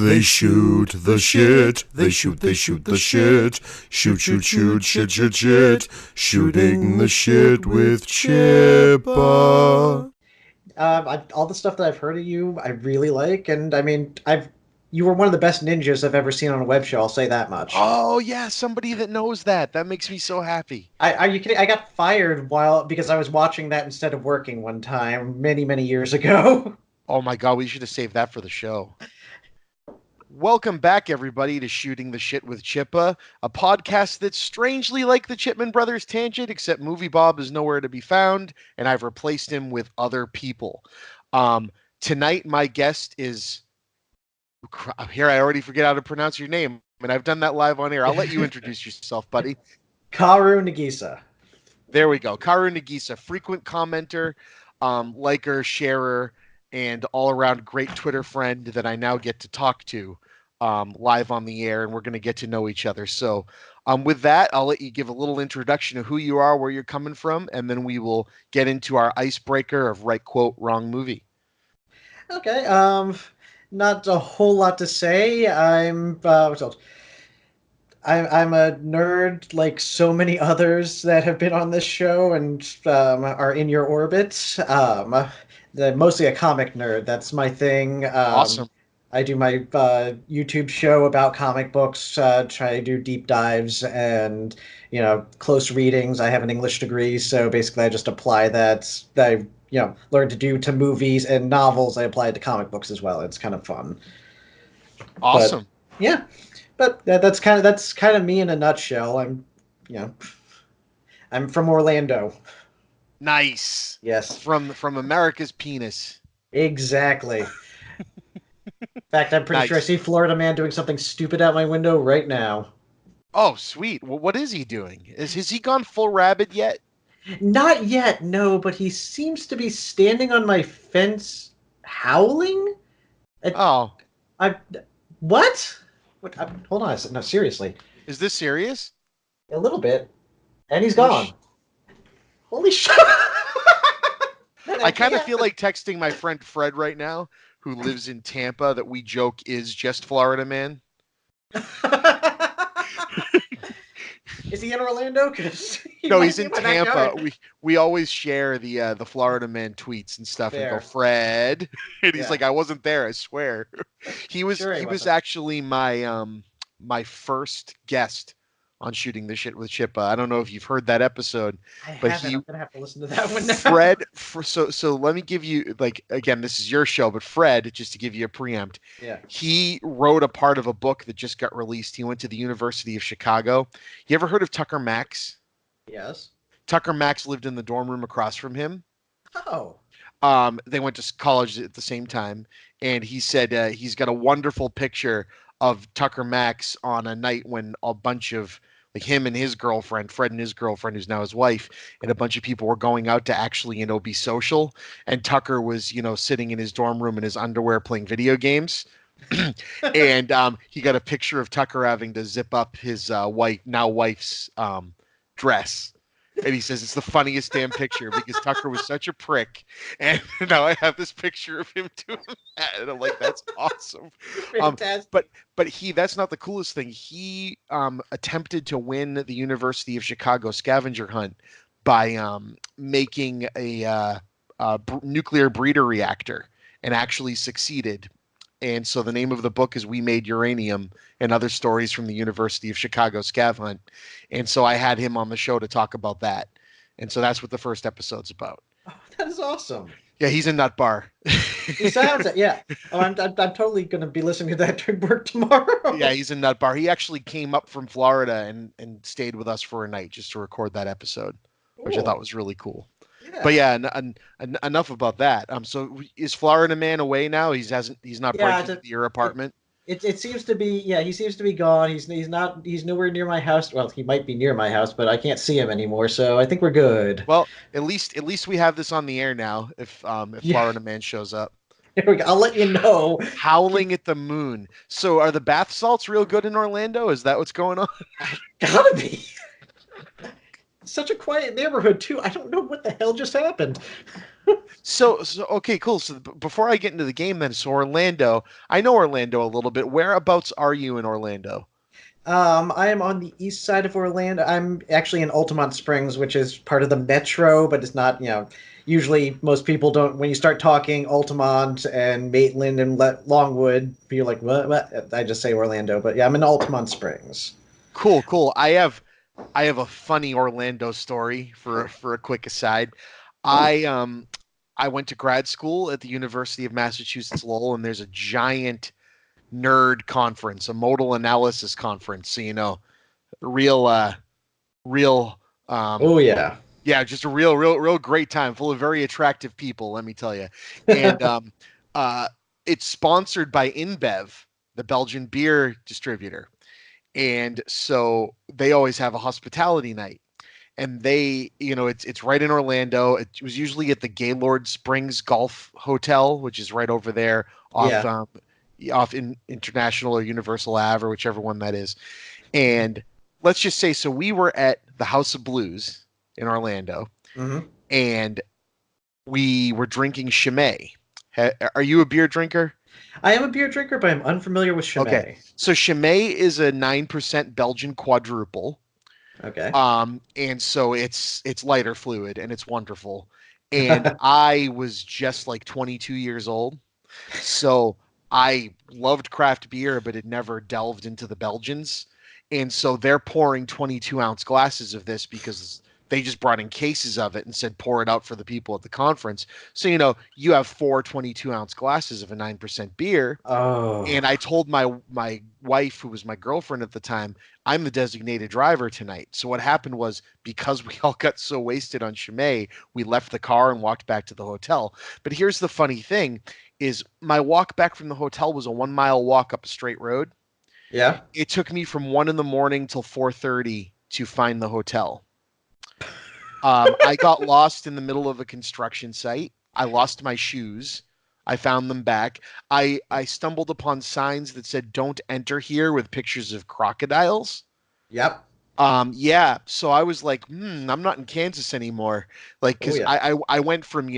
They shoot the shit. They shoot the shit. Shoot, shoot, shoot, shit, shit, shit. Shooting the shit with Chippa. All the stuff that I've heard of you, I really like, and I mean, you were one of the best ninjas I've ever seen on a web show. I'll say that much. Oh yeah, somebody that knows that. That makes me so happy. Are you kidding? I got fired because I was watching that instead of working one time many, many years ago. Oh my God, we should have saved that for the show. Welcome back, everybody, to Shooting the Shit with Chippa, a podcast that's strangely like the Chipman Brothers tangent, except Movie Bob is nowhere to be found, and I've replaced him with other people. Tonight, my guest is... Here, I already forget how to pronounce your name, and I've done that live on air. I'll let you introduce yourself, buddy. Kaoru Negisa. There we go. Kaoru Negisa, frequent commenter, liker, sharer, and all-around great Twitter friend that I now get to talk to live on the air, and we're going to get to know each other. So with that, I'll let you give a little introduction of who you are, where you're coming from, and then we will get into our icebreaker of right quote, wrong movie. Okay, not a whole lot to say. What else? I'm a nerd like so many others that have been on this show and are in your orbit. Mostly a comic nerd. That's my thing. Awesome. I do my YouTube show about comic books, try to do deep dives and, close readings. I have an English degree, so basically I just apply that I learned to do to movies and novels. I apply it to comic books as well. It's kind of fun. Awesome. But, yeah. But that's kind of me in a nutshell. I'm from Orlando. Nice. Yes. From America's penis. Exactly. In fact, I'm pretty Nice. sure I see Florida Man doing something stupid out my window right now. Oh, sweet. Well, what is he doing? Has he gone full rabid yet? Not yet, no, but he seems to be standing on my fence howling. Oh. What? Hold on. No, seriously. Is this serious? A little bit. And he's gone. Holy shit. I kind of feel like texting my friend Fred right now, who lives in Tampa, that we joke is just Florida Man. Is he in Orlando? No, he's in Tampa. We always share the Florida Man tweets and stuff. Fair. And go, Fred, and he's like, I wasn't there, I swear. He was actually my my first guest on Shooting the Shit with Chippa. I don't know if you've heard that episode, I'm gonna have to listen to that one now. Fred, so let me give you, like, again, this is your show, but Fred, just to give you a preempt, yeah, he wrote a part of a book that just got released. He went to the University of Chicago. You ever heard of Tucker Max? Yes. Tucker Max lived in the dorm room across from him. Oh. They went to college at the same time, and he said he's got a wonderful picture of Tucker Max on a night when a bunch of, like, him and his girlfriend, Fred and his girlfriend, who's now his wife, and a bunch of people were going out to actually, be social. And Tucker was, sitting in his dorm room in his underwear playing video games. And he got a picture of Tucker having to zip up his wife's dress. And he says it's the funniest damn picture because Tucker was such a prick. And now I have this picture of him doing that. And I'm like, that's awesome. Fantastic. But that's not the coolest thing. He attempted to win the University of Chicago scavenger hunt by making a nuclear breeder reactor, and actually succeeded. And so the name of the book is We Made Uranium and Other Stories from the University of Chicago Scav Hunt. And so I had him on the show to talk about that. And so that's what the first episode's about. Oh, that is awesome. Yeah, he's a nut bar. He sounds it, yeah. Oh, I'm totally going to be listening to that during work tomorrow. Yeah, he's a nut bar. He actually came up from Florida and stayed with us for a night just to record that episode, which I thought was really cool. Yeah. But yeah, enough about that. So is Florida Man away now? He's not breaking into your apartment. It seems to be, yeah. He seems to be gone. He's nowhere near my house. Well, he might be near my house, but I can't see him anymore. So I think we're good. Well, at least we have this on the air now. If Florida Man shows up, here we go. I'll let you know. Howling at the moon. So are the bath salts real good in Orlando? Is that what's going on? Gotta be. Such a quiet neighborhood too. I don't know what the hell just happened. So okay, cool. So before I get into the game, then, so Orlando, I know Orlando a little bit. Whereabouts are you in Orlando? I am on the east side of Orlando. I'm actually in Altamont Springs, which is part of the metro, but it's not, usually most people don't, when you start talking Altamont and Maitland and Longwood, you're like, what? I just say Orlando, but yeah, I'm in Altamont Springs. Cool, cool. I have a funny Orlando story for a quick aside. I um I went to grad school at the University of Massachusetts Lowell, and there's a giant nerd conference, a modal analysis conference. So real real Oh, yeah. yeah, just a real great time, full of very attractive people, let me tell you. And uh it's sponsored by InBev, the Belgian beer distributor. And so they always have a hospitality night, and it's right in Orlando. It was usually at the Gaylord Springs Golf Hotel, which is right over there off Yeah. off in International or Universal Ave, or whichever one that is. And let's just say, so we were at the House of Blues in Orlando, Hmm. and we were drinking Chimay. Are you a beer drinker? I am a beer drinker, but I'm unfamiliar with Okay, Chimay. so Chimay is a 9% Belgian quadruple. Okay. And so it's lighter fluid, and it's wonderful. And I was just like 22 years old, so I loved craft beer, but had never delved into the Belgians. And so they're pouring 22-ounce glasses of this because they just brought in cases of it and said pour it out for the people at the conference. So you have four 22-ounce glasses of a 9% beer. Oh. And I told my wife, who was my girlfriend at the time, I'm the designated driver tonight. So what happened was, because we all got so wasted on Chimay, we left the car and walked back to the hotel. But here's the funny thing: is my walk back from the hotel was a 1 mile walk up a straight road. Yeah. It took me from 1 in the morning till 4:30 to find the hotel. I got lost in the middle of a construction site. I lost my shoes. I found them back. I stumbled upon signs that said "Don't enter here" with pictures of crocodiles. Yep. Yeah. So I was like, I'm not in Kansas anymore. Like, Oh, because yeah. I went from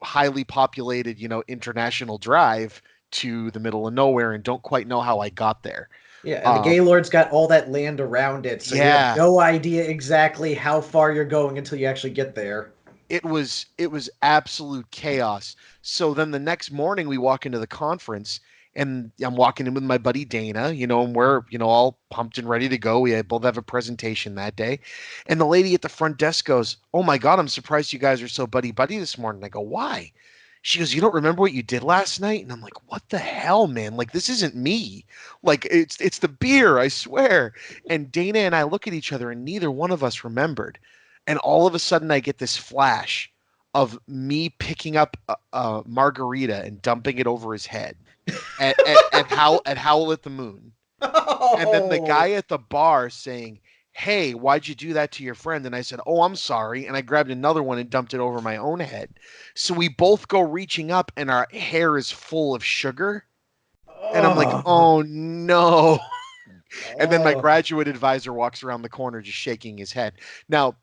highly populated International Drive to the middle of nowhere, and don't quite know how I got there. Yeah, and the Um, Gaylord's got all that land around it, so you have yeah. no idea exactly how far you're going until you actually get there. It was absolute chaos. So then the next morning we walk into the conference, and I'm walking in with my buddy Dana, and we're, all pumped and ready to go. We both have a presentation that day. And the lady at the front desk goes, "Oh my God, I'm surprised you guys are so buddy buddy this morning." I go, "Why?" She goes, "You don't remember what you did last night?" And I'm like, "What the hell, man? Like, this isn't me. Like, it's the beer, I swear." And Dana and I look at each other, and neither one of us remembered. And all of a sudden, I get this flash of me picking up a margarita and dumping it over his head at Howl at the Moon. And then the Oh, guy at the bar saying, "Hey, why'd you do that to your friend?" And I said, "Oh, I'm sorry." And I grabbed another one and dumped it over my own head. So we both go reaching up, and our hair is full of sugar. And I'm like, oh, "Oh no." And then my oh. graduate advisor walks around the corner just shaking his head. Now,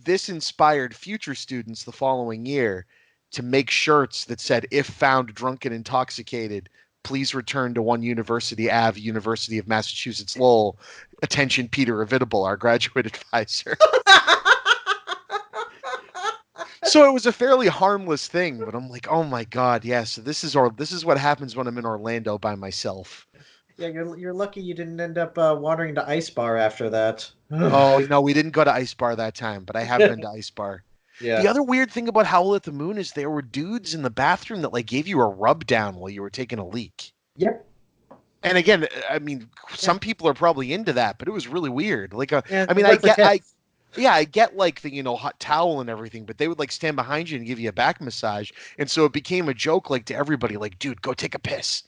this inspired future students the following year to make shirts that said, "If found drunk and intoxicated, please return to 1 University Ave, University of Massachusetts Lowell. Attention, Peter Evitable, our graduate advisor." So it was a fairly harmless thing, but I'm like, "Oh my God, yeah." So this is what happens when I'm in Orlando by myself. Yeah, you're lucky you didn't end up wandering to Ice Bar after that. Oh, no, we didn't go to Ice Bar that time, but I have been to Ice Bar. The Yeah. other weird thing about Howl at the Moon is there were dudes in the bathroom that like gave you a rub down while you were taking a leak. Yep. And again, I mean, Yeah. some people are probably into that, but it was really weird. Like, Yeah. I mean, What for tips? yeah, I get like the hot towel and everything, but they would like stand behind you and give you a back massage, and so it became a joke like to everybody, like, "Dude, go take a piss."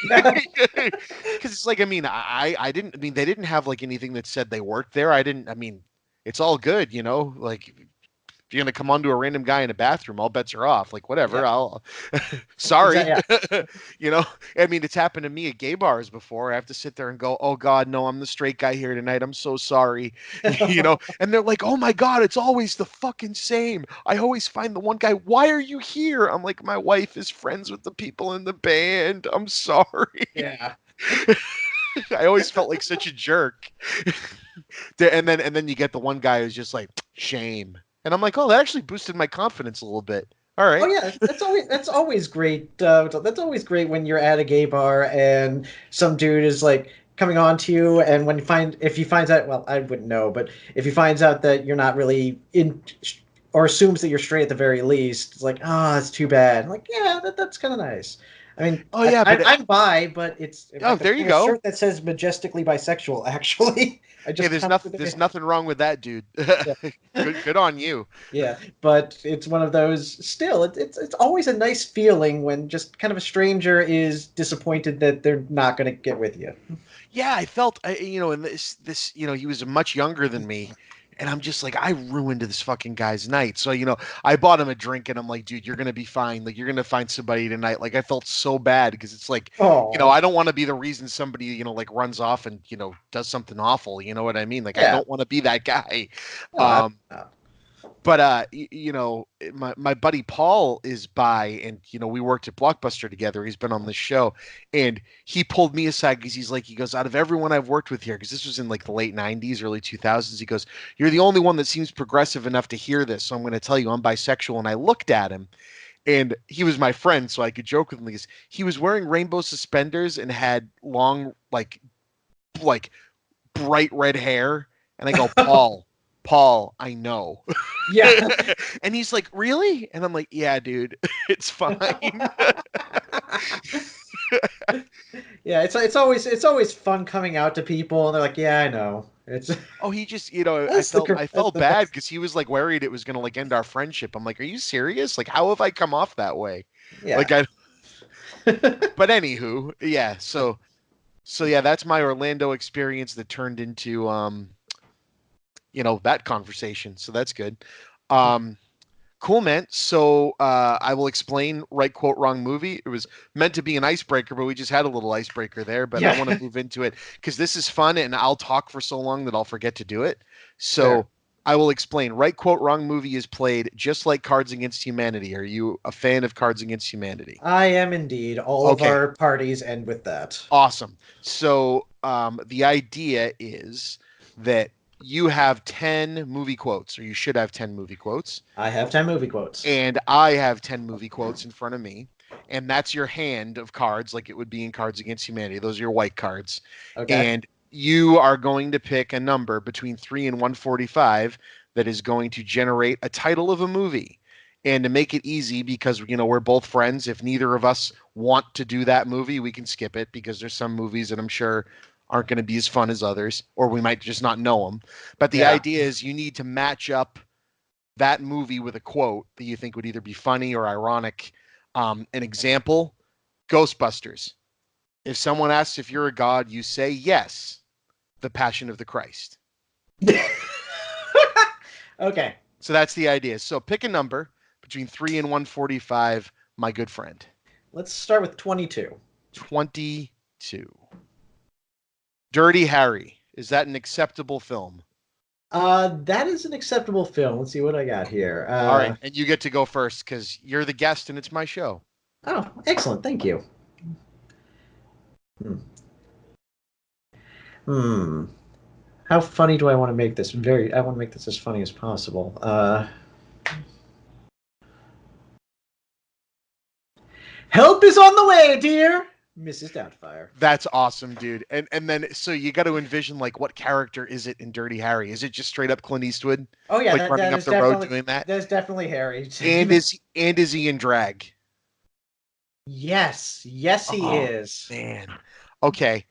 Because it's like, I mean, I didn't, I mean, they didn't have like anything that said they worked there. I didn't, I mean, it's all good, like If you're gonna come onto a random guy in a bathroom, all bets are off. Like whatever, Yeah. I'll. Sorry, Yeah. you know. I mean, it's happened to me at gay bars before. I have to sit there and go, "Oh God, no, I'm the straight guy here tonight. I'm so sorry," you know. And they're like, "Oh my God, it's always the fucking same. I always find the one guy. Why are you here?" I'm like, "My wife is friends with the people in the band. I'm sorry." Yeah. I always felt like such a jerk. And then you get the one guy who's just like shame, and I'm like, oh, that actually boosted my confidence a little bit. All Oh right. yeah, that's always great. That's always great when you're at a gay bar and some dude is like coming on to you, and when you find if he finds out, well, I wouldn't know, but if he finds out that you're not really in, or assumes that you're straight at the very least, it's like, oh, that's too bad. I'm like, yeah, that's kind of nice. I mean, Oh yeah, but I'm bi, but it's oh, I'm there you wearing a go. shirt that says majestically bisexual. Actually, I Hey, just happen to be. there's nothing wrong with that, dude. Yeah. Good on you. Yeah, but it's one of those. Still, it's always a nice feeling when just kind of a stranger is disappointed that they're not going to get with you. Yeah, I felt, and this, he was much younger than me, and I'm just like, I ruined this fucking guy's night. So, I bought him a drink, and I'm like, dude, you're gonna be fine. Like, you're gonna find somebody tonight. Like, I felt so bad because it's like, Oh, I don't want to be the reason somebody, like runs off and does something awful. You know what I mean? Like, I yeah. don't want to be that guy. No, Um, no. but my buddy Paul is by, and we worked at Blockbuster together. He's been on the show, and he pulled me aside because he goes, out of everyone I've worked with here, because this was in like the late 90s, early 2000s, he goes, you're the only one that seems progressive enough to hear this, so I'm going to tell you I'm bisexual. And I looked at him, and he was my friend, so I could joke with him because he was wearing rainbow suspenders and had long, like bright red hair. And I go, Paul, I know. Yeah. And he's like, really? And I'm like, yeah, dude, it's fine. Yeah, it's always fun coming out to people, and they're like, "Yeah, I know." It's Oh, he just, I that's felt the bad best. because he was like worried it was gonna like end our friendship. I'm like, are you serious? Like, how have I come off that way? Yeah. Like, but anywho, yeah. So yeah, that's my Orlando experience that turned into that conversation. So that's good. Um, Cool, man. So I will explain right quote wrong movie. It was meant to be an icebreaker, but we just had a little icebreaker there. But I Yeah. want to move into it because this is fun, and I'll talk for so long that I'll forget to do it. Fair. So I will explain. Right quote wrong movie is played just like Cards Against Humanity. Are you a fan of Cards Against Humanity? I am indeed. All of Okay, our parties end with that. awesome. So the idea is that you have 10 movie quotes, or you should have 10 movie quotes. I have 10 movie quotes. And I have 10 movie quotes in front of me. And that's your hand of cards, like it would be in Cards Against Humanity. Those are your white cards. Okay. And you are going to pick a number between 3 and 145 that is going to generate a title of a movie. And to make it easy, because we're both friends, if neither of us want to do that movie, we can skip it because there's some movies that I'm sure aren't going to be as fun as others, or we might just not know them. But the Yeah. idea is you need to match up that movie with a quote that you think would either be funny or ironic. An example: Ghostbusters. If someone asks if you're a god, you say yes. The Passion of the Christ. Okay. So that's the idea. So pick a number between 3 and 145, my good friend. Let's start with 22. 22. Dirty Harry. Is that an acceptable film? That is an acceptable film. Let's see what I got here. All right, and you get to go first because you're the guest and it's my show. Oh, excellent. Thank you. Hmm. Hmm. How funny do I want to make this? I want to make this as funny as possible. Help is on the way, dear Mrs. Doubtfire. That's awesome, dude. And then so you got to envision like what character is it in Dirty Harry? Is it just straight up Clint Eastwood, Oh yeah, like running that up is the road definitely doing that? Harry. And is he in drag? Yes, he Oh is. man. Okay.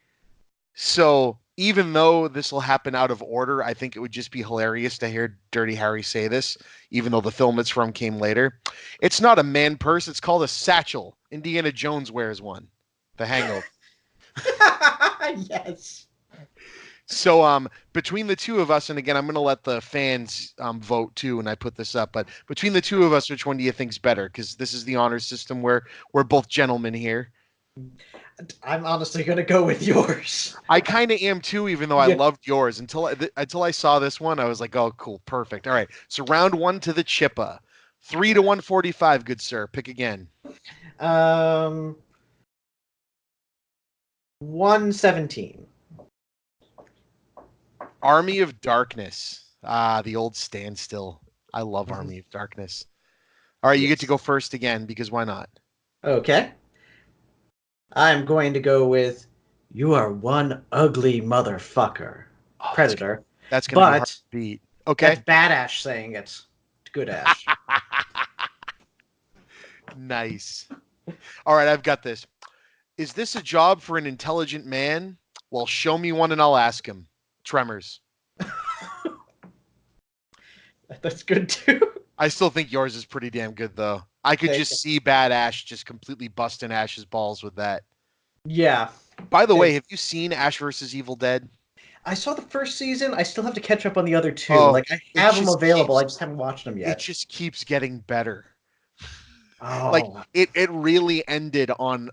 So even though this will happen out of order, I think it would just be hilarious to hear Dirty Harry say this, even though the film it's from came later. It's not a man purse, it's called a satchel. Indiana Jones wears one. The Hangover. Yes. So between the two of us, and again, I'm going to let the fans vote too when I put this up, but between the two of us, which one do you think's better? Because this is the honor system where we're both gentlemen here. I'm honestly going to go with yours. I kind of am too, even though I Yeah. loved yours until I saw this one. I was like, oh, cool, perfect. All right, so round one to the Chippa, 3 to 145. Good sir, pick again. 117. Army of Darkness. Ah, the old standstill. I love Army of Darkness. All right, you get to go first again because why not? Okay. I'm going to go with "You Are One Ugly Motherfucker." Oh, Predator. That's gonna be hard But to beat. Okay. that's Bad Ash saying it. Good Ash. Nice. All right, I've got this. Is this a job for an intelligent man? Well, show me one and I'll ask him. Tremors. That's good too. I still think yours is pretty damn good though. I could Thank just you. see Bad Ash just completely busting Ash's balls with that. Yeah. By the way, have you seen Ash versus Evil Dead? I saw the first season. I still have to catch up on the other two. Oh, Like I it have them just available. keeps I just haven't watched them it yet. just keeps getting better. Like Oh. it really ended on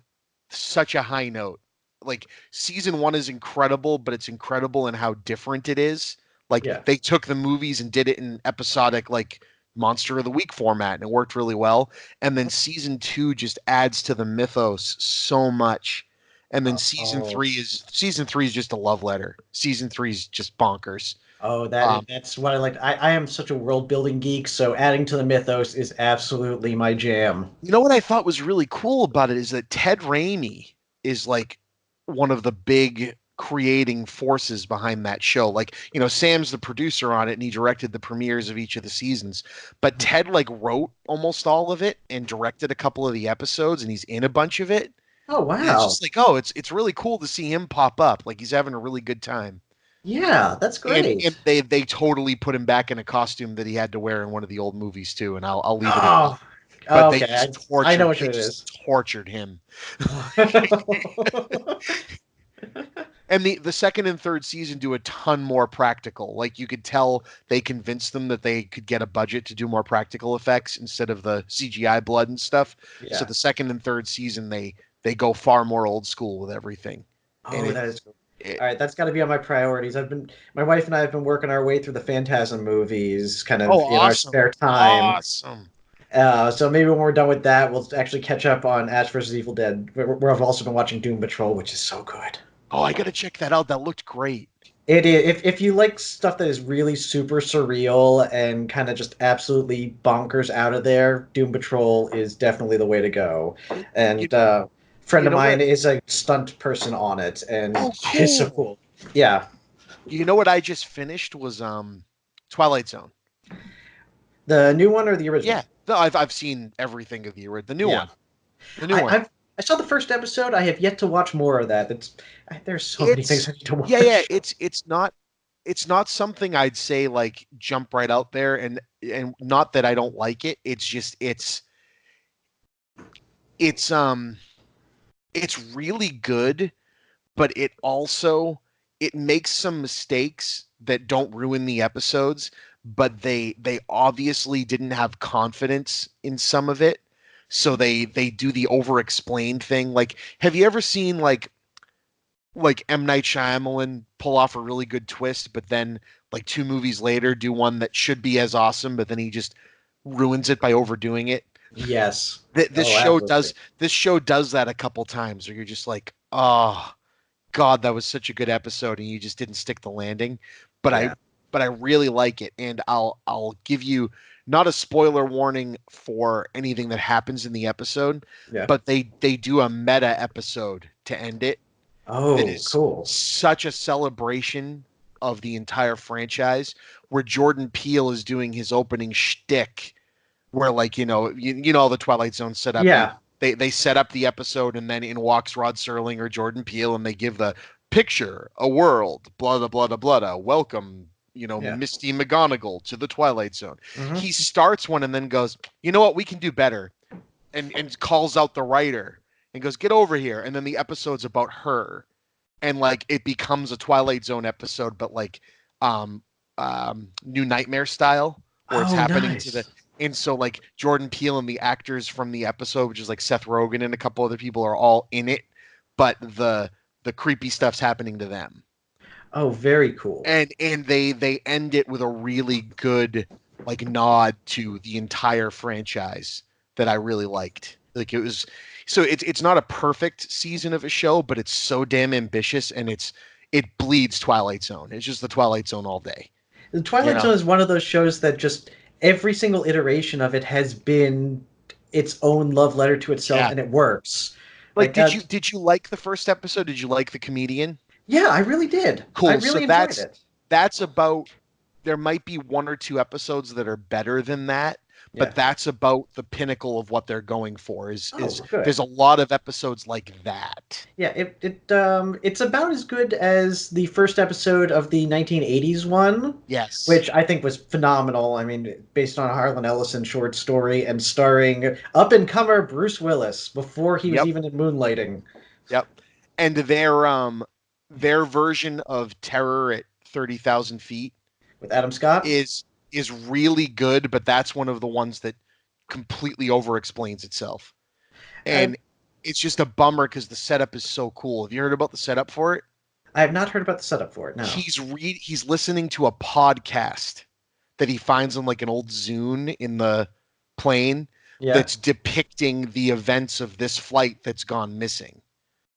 such a high note. Like season 1 is incredible, but it's incredible in how different it is. Like Yeah. they took the movies and did it in episodic like Monster of the Week format and it worked really well. And then season 2 just adds to the mythos so much. And then Oh. season 3 is just a love letter. Season 3 is just bonkers. Oh, Um, that's what I like. I am such a world building geek, so adding to the mythos is absolutely my jam. You know what I thought was really cool about it is that Ted Raimi is like one of the big creating forces behind that show. Like, Sam's the producer on it and he directed the premieres of each of the seasons. But Ted like wrote almost all of it and directed a couple of the episodes and he's in a bunch of it. Oh And it's wow. just like, oh, it's really cool to see him pop up. Like he's having a really good time. Yeah, that's And great. they totally put him back in a costume that he had to wear in one of the old movies too. And I'll leave it at that. Oh, But they okay. just I know tortured what they it just is. tortured him. And the second and third season do a ton more practical. Like you could tell they convinced them that they could get a budget to do more practical effects instead of the CGI blood and stuff. So Yeah. the second and third season they go far more old school with everything. And Oh, that is cool. it All right, that's got to be on my priorities. My wife and I have been working our way through the Phantasm movies, kind oh of in our awesome. spare time. Awesome. So maybe when we're done with that, we'll actually catch up on Ash vs. Evil Dead. Where I've also been watching Doom Patrol, which is so good. Oh, I gotta check that out. That looked great. It is. If you like stuff that is really super surreal and kind of just absolutely bonkers out of there, Doom Patrol is definitely the way to go. You, And friend you of know mine what? is a stunt person on it, and Oh, it's so cool. cool. Yeah, You know what I just finished was Twilight Zone. the new one or the original? Yeah, no, I've seen everything of the new Yeah, one, the new one. I saw the first episode. I have yet to watch more of that. There's so many things It's I need to yeah, watch. it's not something I'd say like jump right out there, and not that I don't like it. It's just it's it's really good, but it makes some mistakes that don't ruin the episodes, but they obviously didn't have confidence in some of it. So they do the over explained thing. Like, have you ever seen like M. Night Shyamalan pull off a really good twist, but then like 2 movies later do one that should be as awesome, but then he just ruins it by overdoing it? Yes. This Oh, show absolutely. does that a couple times where you're just like, oh God, that was such a good episode, and you just didn't stick the landing. But I Yeah. but I really like it, and I'll give you not a spoiler warning for anything that happens in the episode, Yeah. but they do a meta episode to end it that Oh, is cool. such a celebration of the entire franchise, where Jordan Peele is doing his opening shtick, where like all the Twilight Zone set up. Yeah. They set up the episode, and then in walks Rod Serling or Jordan Peele, and they give the picture a world, blah blah blah blah blah. Welcome, Yeah. Misty McGonagall to the Twilight Zone. Hmm. He starts one and then goes, you know what, we can do better, and calls out the writer and goes, get over here. And then the episode's about her, and like it becomes a Twilight Zone episode, but like New Nightmare style, where it's Oh, happening to the. nice. And so like Jordan Peele and the actors from the episode, which is like Seth Rogen and a couple other people, are all in it, but the creepy stuff's happening to them. Oh, very cool. And they end it with a really good like nod to the entire franchise that I really liked. Like it was, so it's not a perfect season of a show, but it's so damn ambitious, and it bleeds Twilight Zone. It's just the Twilight Zone all day. The Twilight Zone is one of those shows that just every single iteration of it has been its own love letter to itself, Yeah. and it works. Like, did you like the first episode? Did you like the comedian? Yeah, I really did. Cool. I really enjoyed it. That's about. There might be one or two episodes that are better than that, but that's about the pinnacle of what they're going for. Is there's a lot of episodes like that. Yeah, it's about as good as the first episode of the 1980s one. Yes. Which I think was phenomenal. I mean, based on a Harlan Ellison short story and starring up-and-comer Bruce Willis before he was even in Moonlighting. Yep. And their version of Terror at 30,000 Feet with Adam Scott is really good, but that's one of the ones that completely over-explains itself. And it's just a bummer because the setup is so cool. Have you heard about the setup for it? I have not heard about the setup for it, no. He's listening to a podcast that he finds on like an old Zune in the plane that's depicting the events of this flight that's gone missing.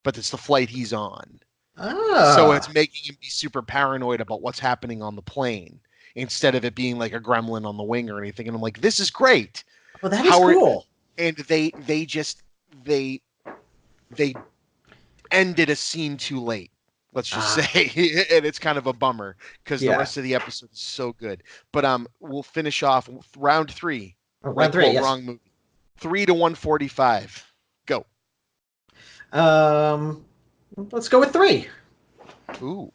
But it's the flight he's on. So it's making him be super paranoid about what's happening on the plane instead of it being like a gremlin on the wing or anything. And I'm like, this is great. Well, that is cool. And they ended a scene too late. Let's just say, and it's kind of a bummer because the rest of the episode is so good. But we'll finish off round 3. Round 3, yes. Wrong movie. 3 to 145. Go. Let's go with 3. Ooh.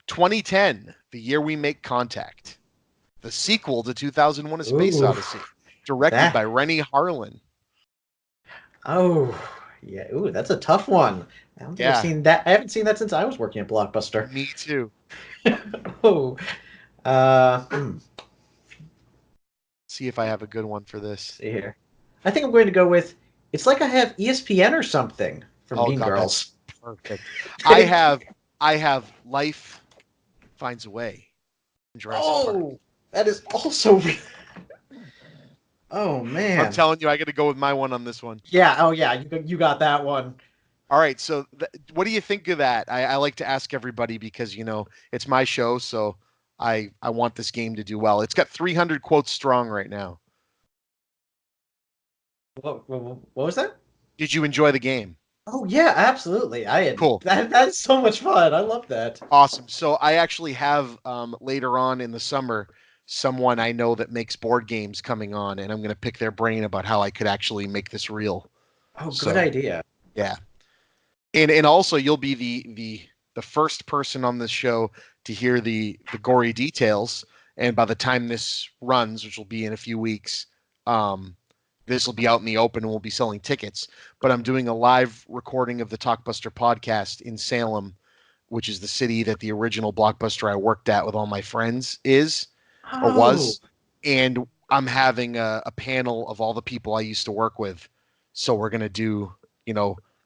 2010, the year we make contact. The sequel to 2001: A Space Odyssey, directed by Rennie Harlin. Oh, yeah. Ooh, that's a tough one. I don't think I've seen that. I haven't seen that since I was working at Blockbuster. Me too. See if I have a good one for this. See here. I think I'm going to go with It's Like I Have ESPN or something from Mean Girls. Perfect. I have Life Finds a Way. Jurassic Park. That is also. Oh man! I'm telling you, I got to go with my one on this one. Yeah. Oh yeah. You got that one. All right. So, what do you think of that? I like to ask everybody because it's my show, so I want this game to do well. It's got 300 quotes strong right now. What was that? Did you enjoy the game? Oh yeah, absolutely. I had cool. That's so much fun. I love that. Awesome. So I actually have later on in the summer someone I know that makes board games coming on, and I'm going to pick their brain about how I could actually make this real. Oh, good idea. Yeah. And also you'll be the first person on this show to hear the gory details, and by the time this runs, which will be in a few weeks, this will be out in the open and we'll be selling tickets. But I'm doing a live recording of the Talkbuster podcast in Salem, which is the city that the original Blockbuster I worked at with all my friends or was. And I'm having a panel of all the people I used to work with. So we're going to do,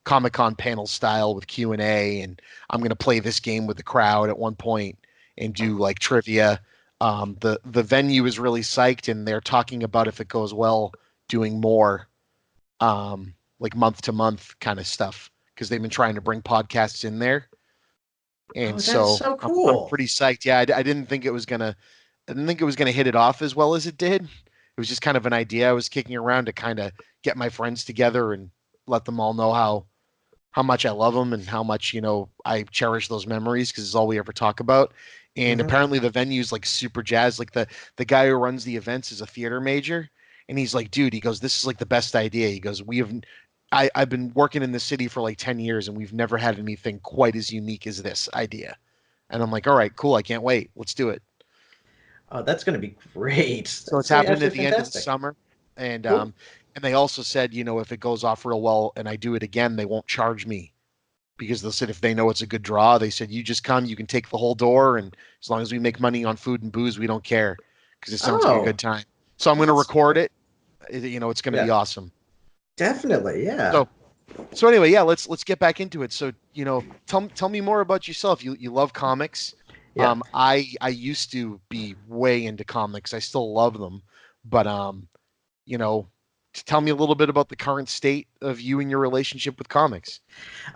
Comic-Con panel style with Q&A, and I'm going to play this game with the crowd at one point and do like trivia. The venue is really psyched, and they're talking about, if it goes well, doing more like month to month kind of stuff, because they've been trying to bring podcasts in there. And that's so cool. I'm pretty psyched. Yeah, I didn't think it was gonna hit it off as well as it did. It was just kind of an idea I was kicking around to kind of get my friends together and let them all know how much I love them and how much I cherish those memories, because it's all we ever talk about. And apparently the venue's like super jazzed. Like the guy who runs the events is a theater major. And he's like, dude, he goes, this is like the best idea. He goes, I've been working in the city for like 10 years and we've never had anything quite as unique as this idea. And I'm like, all right, cool. I can't wait. Let's do it. Oh, that's going to be great. So it's happening at the end of the summer. And, and they also said, if it goes off real well and I do it again, they won't charge me because they said if they know it's a good draw, they said you just come, you can take the whole door, and as long as we make money on food and booze, we don't care because it sounds like a Oh, good time. So I'm going to that's record it. It's going to be yeah, awesome. definitely, yeah. So so anyway, yeah, let's get back into it. So tell me more about yourself. You love comics. Yeah. I used to be way into comics. I still love them, but you know, tell me a little bit about the current state of you and your relationship with comics.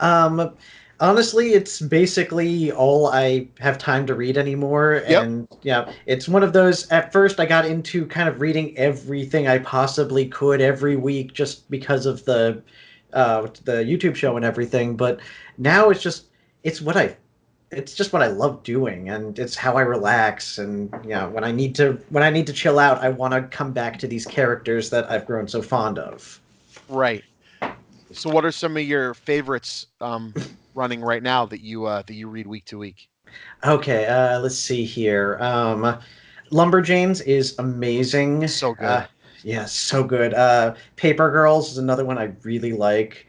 Um, Honestly, it's basically all I have time to read anymore. Yep. And yeah, it's one of those. At first, I got into kind of reading everything I possibly could every week just because of the YouTube show and everything. But now it's what I it's just what I love doing, and it's how I relax. And when I need to chill out, I want to come back to these characters that I've grown so fond of. Right. So what are some of your favorites running right now that you read week to week? Okay, let's see here. Lumberjanes is amazing. So good. Yeah, so good. Paper Girls is another one I really like.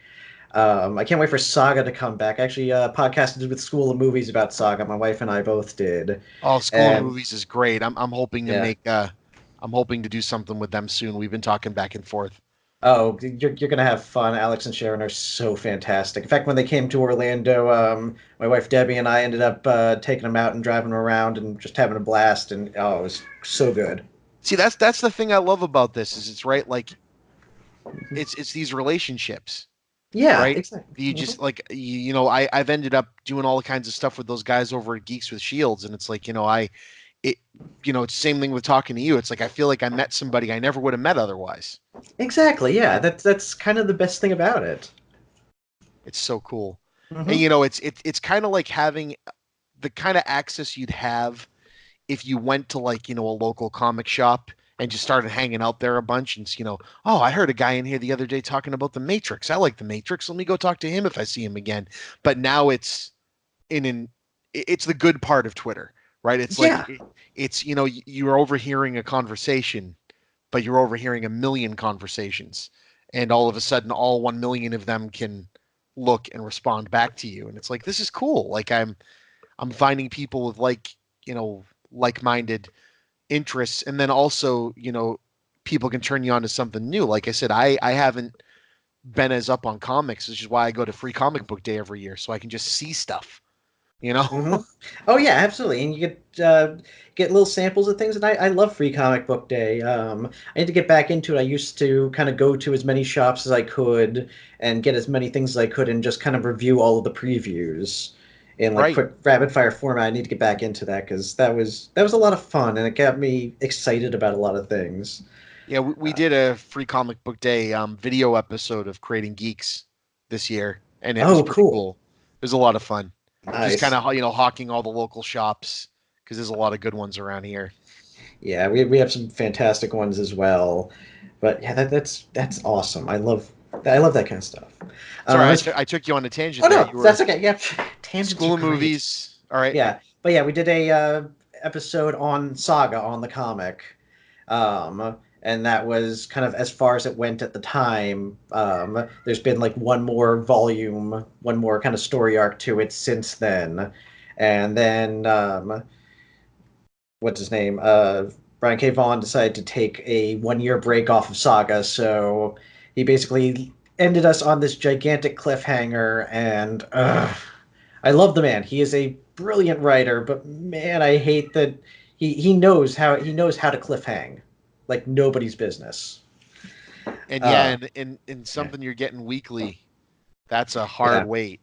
I can't wait for Saga to come back. Actually, podcasted with School of Movies about Saga. My wife and I both did. Oh, School of And Movies is great. I'm hoping to yeah. make I'm hoping to do something with them soon. We've been talking back and forth. Oh, you're gonna have fun. Alex and Sharon are so fantastic. In fact, when they came to Orlando, my wife Debbie and I ended up taking them out and driving them around and just having a blast. And oh, it was so good. See, that's the thing I love about this is it's right like it's these relationships, Yeah, right? exactly. You just like I've ended up doing all kinds of stuff with those guys over at Geeks with Shields, and it's like it it's the same thing with talking to you. It's like I feel like I met somebody I never would have met otherwise. Exactly. Yeah, that's kind of the best thing about it. It's so cool, and Hmm. it's kind of like having the kind of access you'd have if you went to like a local comic shop and just started hanging out there a bunch and oh, I heard a guy in here the other day talking about the Matrix. I like the Matrix. Let me go talk to him if I see him again. But now in an it's the good part of Twitter, right? It's like Yeah, it's you're overhearing a conversation, but you're overhearing a million conversations, and all of a sudden all 1 million of them can look and respond back to you, and it's like this is cool. Like I'm finding people with like-minded interests, and then also people can turn you on to something new. Like I said, I haven't been as up on comics, which is why I go to Free Comic Book Day every year so I can just see stuff. you know hmm. Oh yeah, absolutely. And you get little samples of things. And I love Free Comic Book Day. I need to get back into it. I used to kind of go to as many shops as I could and get as many things as I could and just kind of review all of the previews in like right. quick rapid fire format. I need to get back into that because that was a lot of fun and it got me excited about a lot of things. Yeah, we did a Free Comic Book Day video episode of Creating Geeks this year, and it was Oh, pretty cool. cool. It was a lot of fun, just kind Nice. of hawking all the local shops because there's a lot of good ones around here. Yeah, we have some fantastic ones as well. But yeah, that's awesome. I love that kind of stuff. Sorry, As I took you on a Oh tangent there. no, You that's were okay. Yeah, tangents are School of great. Movies. All right. Yeah, but yeah, we did a episode on Saga on the comic, and that was kind of as far as it went at the time. There's been like one more volume, one more kind of story arc to it since then, and then what's his name? Brian K. Vaughan decided to take a 1 year break off of Saga, so he basically ended us on this gigantic cliffhanger, and I love the man. He is a brilliant writer, but man, I hate that he knows how to cliffhang like nobody's business. And yeah, Uh, and yeah, something you're getting weekly, that's a hard yeah, wait.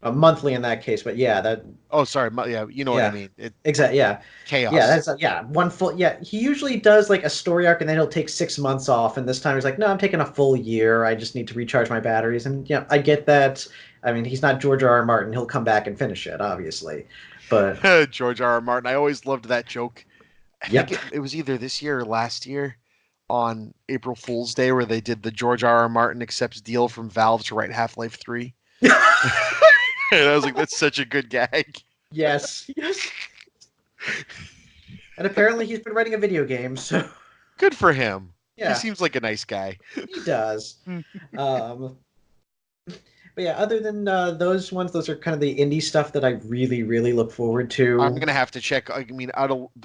a monthly in that case, but yeah, Oh, sorry. Yeah, you know what I yeah, mean. It exactly, yeah, yeah, chaos. that's yeah, one full, yeah. He usually does like a story arc, and then he'll take 6 months off, and this time he's like, no, I'm taking a full year. I just need to recharge my batteries, and yeah, I get that. I mean, he's not George R. R. Martin. He'll come back and finish it, obviously, but George R. R. Martin. I always loved that joke. I think yep. it was either this year or last year on April Fool's Day where they did the George R. R. Martin accepts deal from Valve to write Half-Life 3. And I was like, that's such a good gag. Yes, yes. And apparently he's been writing a video game, so Good for him. He yeah, seems like a nice guy. he does. Um, But yeah, other than those ones, those are kind of the indie stuff that I really, really look forward I'm to. gonna have to check. I mean,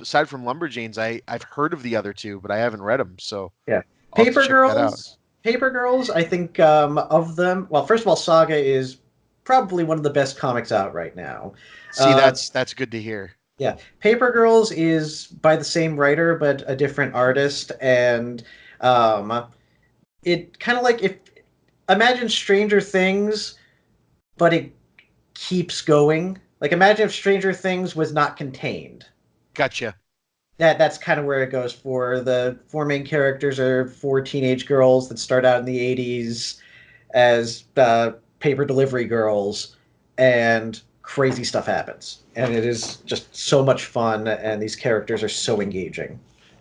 aside from Lumberjanes, I've heard of the other two, but I haven't read them, so Yeah. I'll have to Paper check that out. Girls. Paper Girls, I think of them. Well, first of all, Saga is probably one of the best comics out right now. See, Uh, that's good to hear. yeah. Paper Girls is by the same writer, but a different artist. And um, it kind of like if imagine Stranger Things, but it keeps going. Like imagine if Stranger Things was not contained. Gotcha. That's kind of where it goes. For the four main characters are four teenage girls that start out in the 80s as paper delivery girls, and crazy stuff happens, and it is just so much fun, and these characters are so engaging.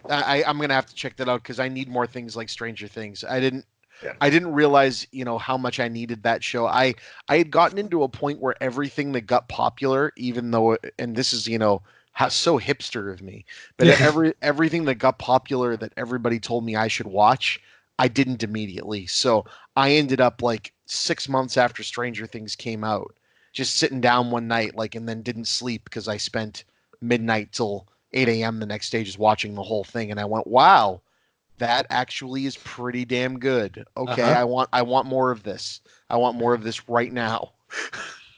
I'm gonna have to check that out because I need more things like Stranger Things. Yeah. I didn't realize, how much I needed that show. I had gotten into a point where everything that got popular, even though, and this is, so hipster of me, but everything that got popular that everybody told me I should watch, I didn't immediately. So I ended up like 6 months after Stranger Things came out, just sitting down one night, like, and then didn't sleep because I spent midnight till 8 a.m. the next day just watching the whole thing, and I went, wow, that actually is pretty damn good. Okay, Uh-huh. I want more of this. I want more of this right now.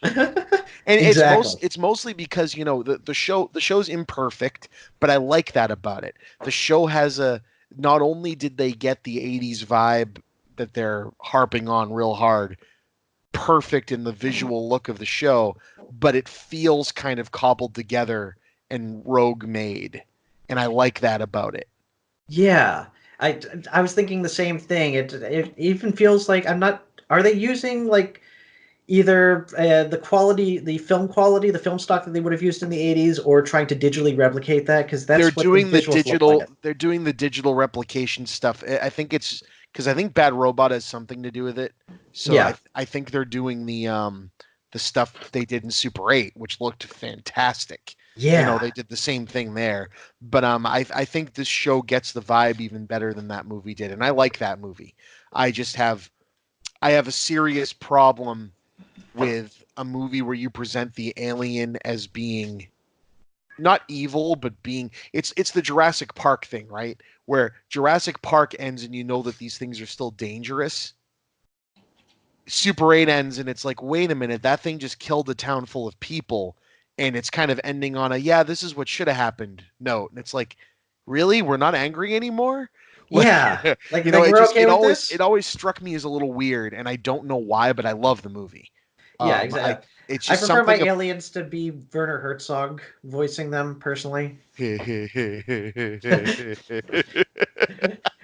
And Exactly. it's mostly because, the show's imperfect, but I like that about it. The show has a not only did they get the 80s vibe that they're harping on real hard perfect in the visual look of the show, but it feels kind of cobbled together and rogue made. And I like that about it. Yeah, I was thinking the same thing. It even feels like I'm not. Are they using like either the quality, the film quality, the film stock that they would have used in the 80s, or trying to digitally replicate that? Because that's what the visuals look like. They're doing the digital replication stuff. I think it's because I think Bad Robot has something to do with it. So Yeah, I think they're doing the stuff they did in Super 8, which looked fantastic. yeah, They did the same thing there. But I think this show gets the vibe even better than that movie did, and I like that movie. I just have I have a serious problem with a movie where you present the alien as being not evil, but being it's the Jurassic Park thing, right? Where Jurassic Park ends and you know that these things are still dangerous. Super 8 ends and it's like, wait a minute, that thing just killed a town full of people, and it's kind of ending on a yeah, this is what should have happened note. And it's like, really? We're not angry anymore? Like yeah. Like we're okay with it this? always struck me as a little weird, and I don't know why, but I love the movie. Yeah, I exactly. it's I just prefer my something aliens to be Werner Herzog voicing them personally.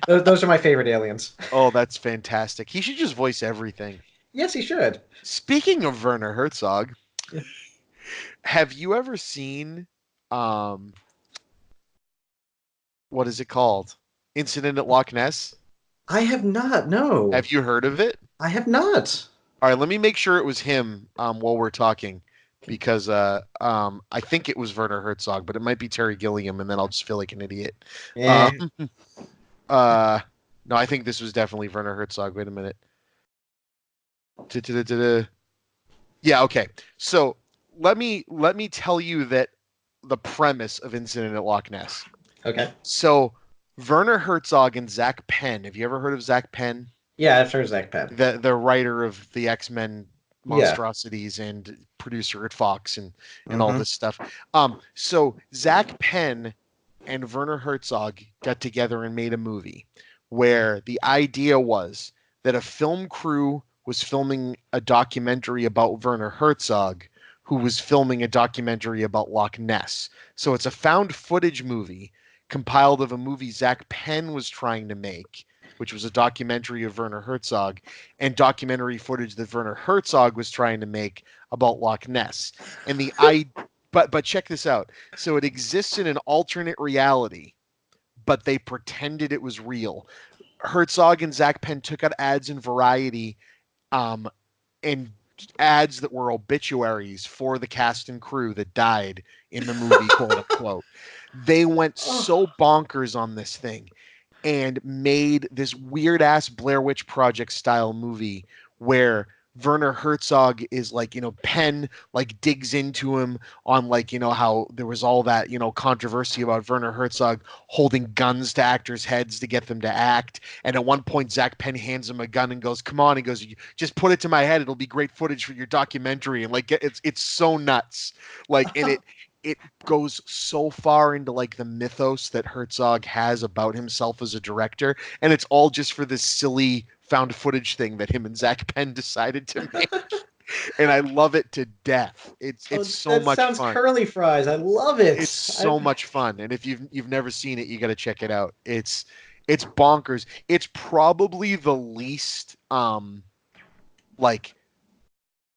Those are my favorite aliens. Oh, that's fantastic. He should just voice everything. Yes, he should. Speaking of Werner Herzog, Yeah. have you ever seen um what is it called? Incident at Loch Ness? I have not. No, Have you heard of it? I have not. All right, let me make sure it was him while we're talking because I think it was Werner Herzog, but it might be Terry Gilliam, and then I'll just feel like an idiot. Um Eh. uh no, I think this was definitely Werner Herzog. Wait a minute. Da-da-da-da-da. Yeah, okay. So let me tell you that the premise of Incident at Loch Ness. Okay. So Werner Herzog and Zach Penn. Have you ever heard of Zach Penn? Yeah, I've heard Zach Penn. The writer of the X-Men Yeah. monstrosities and producer at Fox and all Mm-hmm. this stuff. So Zach Penn and Werner Herzog got together and made a movie where the idea was that a film crew was filming a documentary about Werner Herzog, who was filming a documentary about Loch Ness. So it's a found footage movie compiled of a movie Zach Penn was trying to make, which was a documentary of Werner Herzog, and documentary footage that Werner Herzog was trying to make about Loch Ness. And but check this out. So it exists in an alternate reality, but they pretended it was real. Herzog and Zach Penn took out ads in Variety, um, and ads that were obituaries for the cast and crew that died in the movie, quote unquote. They went so Oh. bonkers on this thing and made this weird ass Blair Witch Project style movie where Werner Herzog is like, Penn like digs into him on like, how there was all that, controversy about Werner Herzog holding guns to actors' heads to get them to act. And at one point, Zach Penn hands him a gun and goes, "Come on," he goes, "Just put it to my head. It'll be great footage for your documentary." And like, it's so nuts. Like, and it goes so far into like the mythos that Herzog has about himself as a director, and it's all just for this silly found footage thing that him and Zach Penn decided to make. And I love it to death. It's so that much sounds fun. curly fries. I love it. It's so much fun. And if you've never seen it, you got to check it out. It's bonkers. It's probably the least like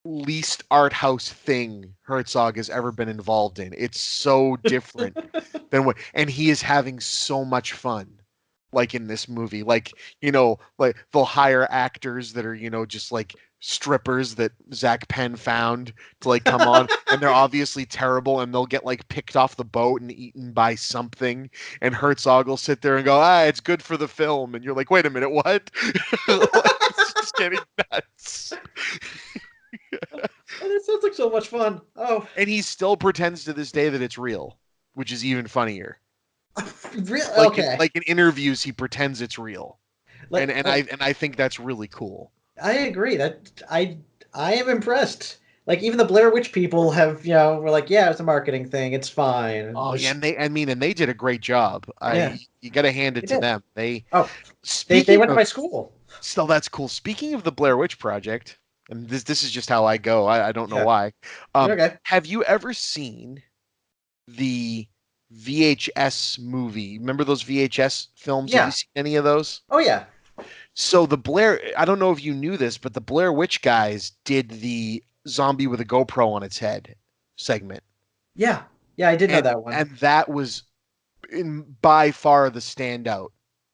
least art house thing Herzog has ever been involved in. It's so different than what, and he is having so much fun. Like in this movie, like, like they'll hire actors that are, just like strippers that Zach Penn found to like come on, and they're obviously terrible, and they'll get like picked off the boat and eaten by something, and Herzog will sit there and go, it's good for the film, and you're like, wait a minute, what? Like, it's just getting nuts. Oh, that sounds like so much fun. Oh, And he still pretends to this day that it's real, which is even funnier. really? Like Okay. like in interviews, he pretends it's real, Like, and I think that's really cool. I agree that I am impressed. Like even the Blair Witch people have, were like, yeah, it's a marketing thing. It's fine. Oh yeah, and they did a great job. Yeah, You got to hand it they to did. them. They Oh, they speaking went to of my school. still that's cool. Speaking of the Blair Witch Project, and this is just how I go. I don't know Yeah. why. Okay. Have you ever seen the VHS movie? Remember those VHS films? Have you Yeah. seen any of those? Oh yeah. So the Blair, I don't know if you knew this, but the Blair Witch guys did the zombie with a GoPro on its head segment. Yeah. Yeah, I did know And that one. and that was by far the standout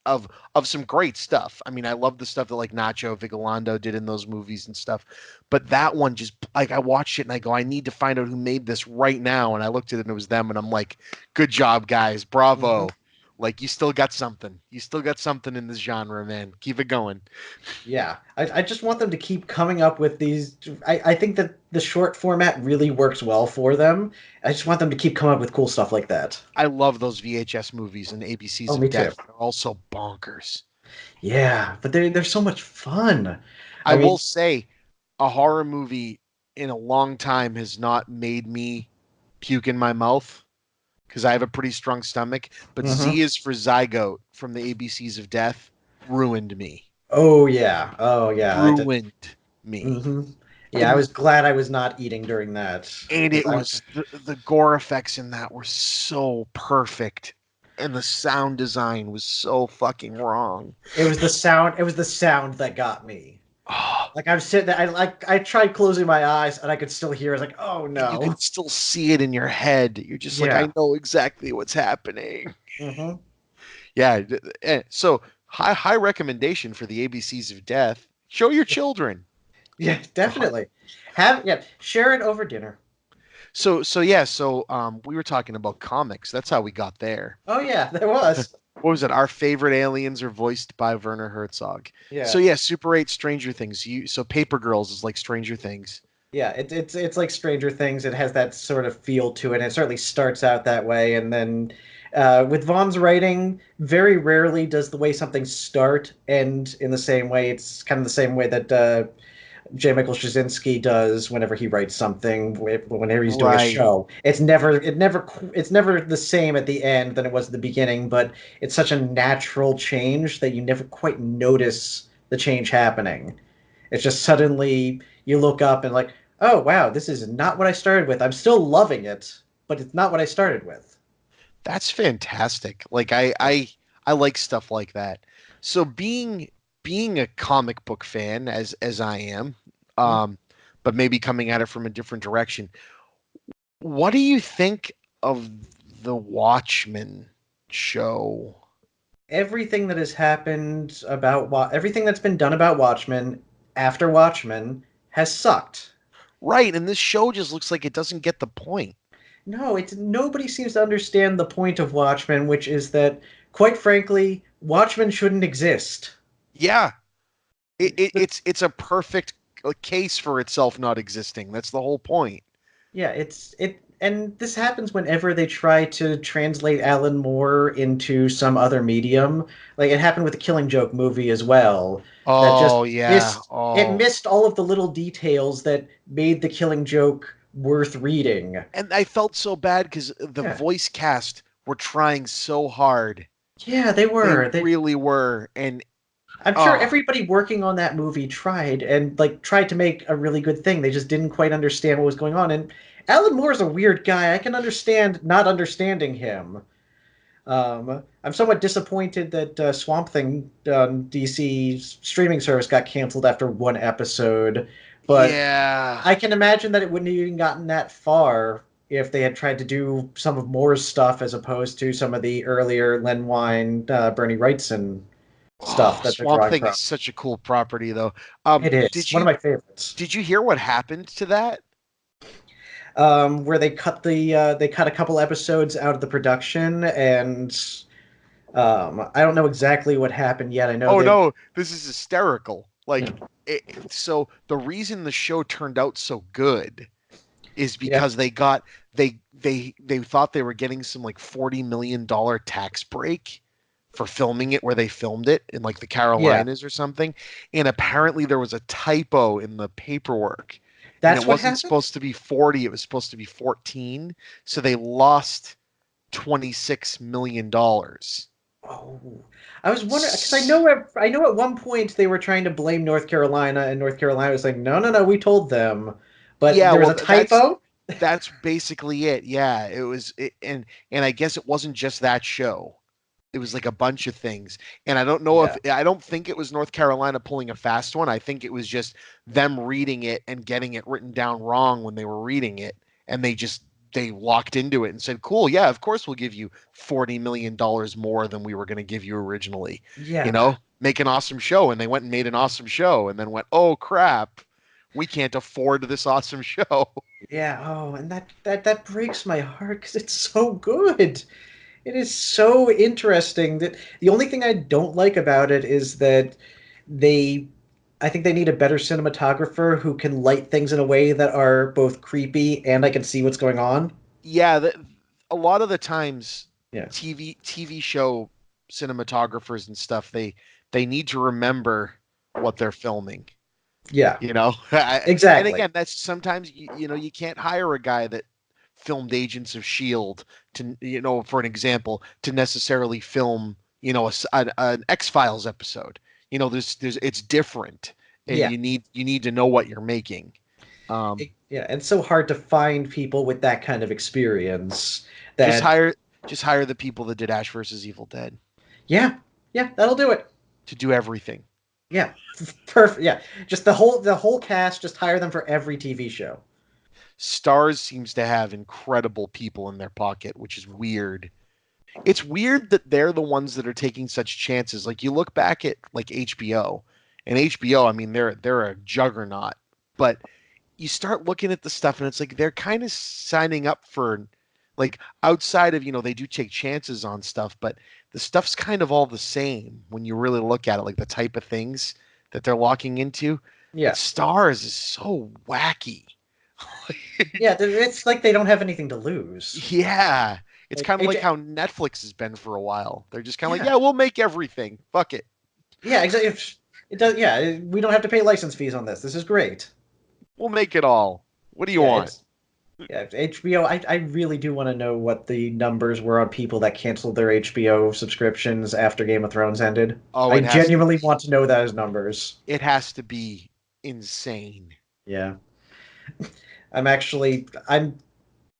of some great stuff. I mean, I love the stuff that like Nacho Vigalondo did in those movies and stuff, but that one just like I watched it and I go, I need to find out who made this right now. And I looked at it and it was them, and I'm like, good job, guys, bravo. Mhm. Like you still got something. You still got something in this genre, man. Keep it going. Yeah, I just want them to keep coming up with these. I think that the short format really works well for them. I just want them to keep coming up with cool stuff like that. I love those VHS movies and ABCs Oh, of me too. Death. They're also bonkers. Yeah, but they're so much fun. I I will mean, say a horror movie in a long time has not made me puke in my mouth because I have a pretty strong stomach. But mhm. Z is for Zygote from the ABCs of Death ruined me. Oh yeah, oh yeah. Ruined me. Hmm. Yeah, I And was glad I was not eating during that because it I. was the gore effects in that were so perfect. And the sound design was so fucking wrong. It was the sound. It was the sound that got me. Like I'm sitting there. I tried closing my eyes and I could still hear. I was like, oh And you no. can still see it in your head. You're just like, Yeah. I know exactly what's happening. Hmm. Yeah. So high recommendation for the ABCs of Death. Show your children. Yeah, definitely. Share it over dinner. So yeah. So we were talking about comics. That's how we got there. Oh yeah, there was. What was it? Our favorite aliens are voiced by Werner Herzog. So Yeah, yeah, Super 8 Stranger Things. So Paper Girls is like Stranger Things. yeah. It's like Stranger Things. It has that sort of feel to it. And it certainly starts out that way, and then with Vaughn's writing, very rarely does the way something start end in the same way. It's kind of the same way that J. Michael Straczynski does whenever he writes something, whenever he's doing a Right. show. It's never the same at the end than it was at the beginning, but it's such a natural change that you never quite notice the change happening. It's just suddenly you look up and like, oh wow, this is not what I started with. I'm still loving it, but it's not what I started with. That's fantastic. Like I like stuff like that. So being a comic book fan as I am, Mhm. um, but maybe coming at it from a different direction. What do you think of the Watchmen show? Everything that's been done about Watchmen after Watchmen has sucked. Right, and this show just looks like it doesn't get the point. No, it's nobody seems to understand the point of Watchmen, which is that, quite frankly, Watchmen shouldn't exist. Yeah, it's a perfect a case for itself not existing. That's the whole point. Yeah, and this happens whenever they try to translate Alan Moore into some other medium. Like it happened with the Killing Joke movie as well. That just Oh yeah. it Oh, missed all of the little details that made the Killing Joke worth reading. and I felt so bad because the Yeah. voice cast were trying so hard. Yeah, they They were. really were, and I'm sure oh everybody working on that movie tried and like tried to make a really good thing. They just didn't quite understand what was going on. And Alan Moore's a weird guy. I can understand not understanding him. I'm somewhat disappointed that Swamp Thing on DC's streaming service got canceled after one episode, but yeah. I can imagine that it wouldn't have even gotten that far if they had tried to do some of Moore's stuff as opposed to some of the earlier Len Wein, Bernie Wrightson Oh, stuff that they're Swamp drawing Thing from. is such a cool property, though. It is Did one of you my favorites. did you hear what happened to that? Where they cut a couple episodes out of the production, and I don't know exactly what happened yet. I know Oh they no, this is hysterical. yeah, So the reason the show turned out so good is yeah, because they thought they were getting some like $40 million tax break for filming it where they filmed it in like the yeah. Carolinas or something, and apparently there was a typo in the paperwork, and it That's what wasn't happened. supposed to be 40, it was supposed to be 14, so they lost $26 million. Oh, I was wondering because I know at one point they were trying to blame North Carolina, and North Carolina was like, no, no, no, we told them, but Yeah, there was well, a typo. that's basically it. Yeah, and I guess it wasn't just that show. It was like a bunch of things. And Yeah, I don't think it was North Carolina pulling a fast one. I think it was just them reading it and getting it written down wrong when they were reading it, and they locked into it and said, "Cool, yeah, of course we'll give you $40 million more than we were going to give you originally." yeah, Make an awesome show, and they went and made an awesome show, and then went, "Oh crap, we can't afford this awesome show." yeah. Oh, and that breaks my heart because it's so good. It is so interesting that the only thing I don't like about it is that they I think they need a better cinematographer who can light things in a way that are both creepy and I can see what's going on. Yeah, a lot of the times Yeah. TV show cinematographers and stuff, they need to remember what they're filming, Yeah. and Exactly. again, that's sometimes you can't hire a guy that filmed Agents of Shield to for an example to necessarily film an X-Files episode. There's it's different, and Yeah. you need to know what you're making. Yeah, and it's so hard to find people with that kind of experience Just that hire just hire the people that did Ash versus Evil Dead yeah, yeah, that'll do it. to do everything. Yeah. Perfect. Yeah. Just the whole cast, just hire them for every TV show. Stars seems to have incredible people in their pocket, which is weird. It's weird that they're the ones that are taking such chances. Like you look back at like HBO, and HBO, I mean, they're a juggernaut. But you start looking at the stuff, and it's like they're kind of signing up for like outside of they do take chances on stuff, but the stuff's kind of all the same when you really look at it, like the type of things that they're locking into. But Yeah. Stars is so wacky. Yeah, it's like they don't have anything to lose. Yeah. It's Like kind of like how Netflix has been for a while. They're just kind of like, yeah. yeah, we'll make everything. Fuck it. Yeah, exactly. It does yeah, we don't have to pay license fees on this. This is great. We'll make it all. What do you Yeah, want? it's yeah, HBO. I really do want to know what the numbers were on people that canceled their HBO subscriptions after Game of Thrones ended. Oh, I genuinely want to know those numbers. it has to be insane. Yeah. I'm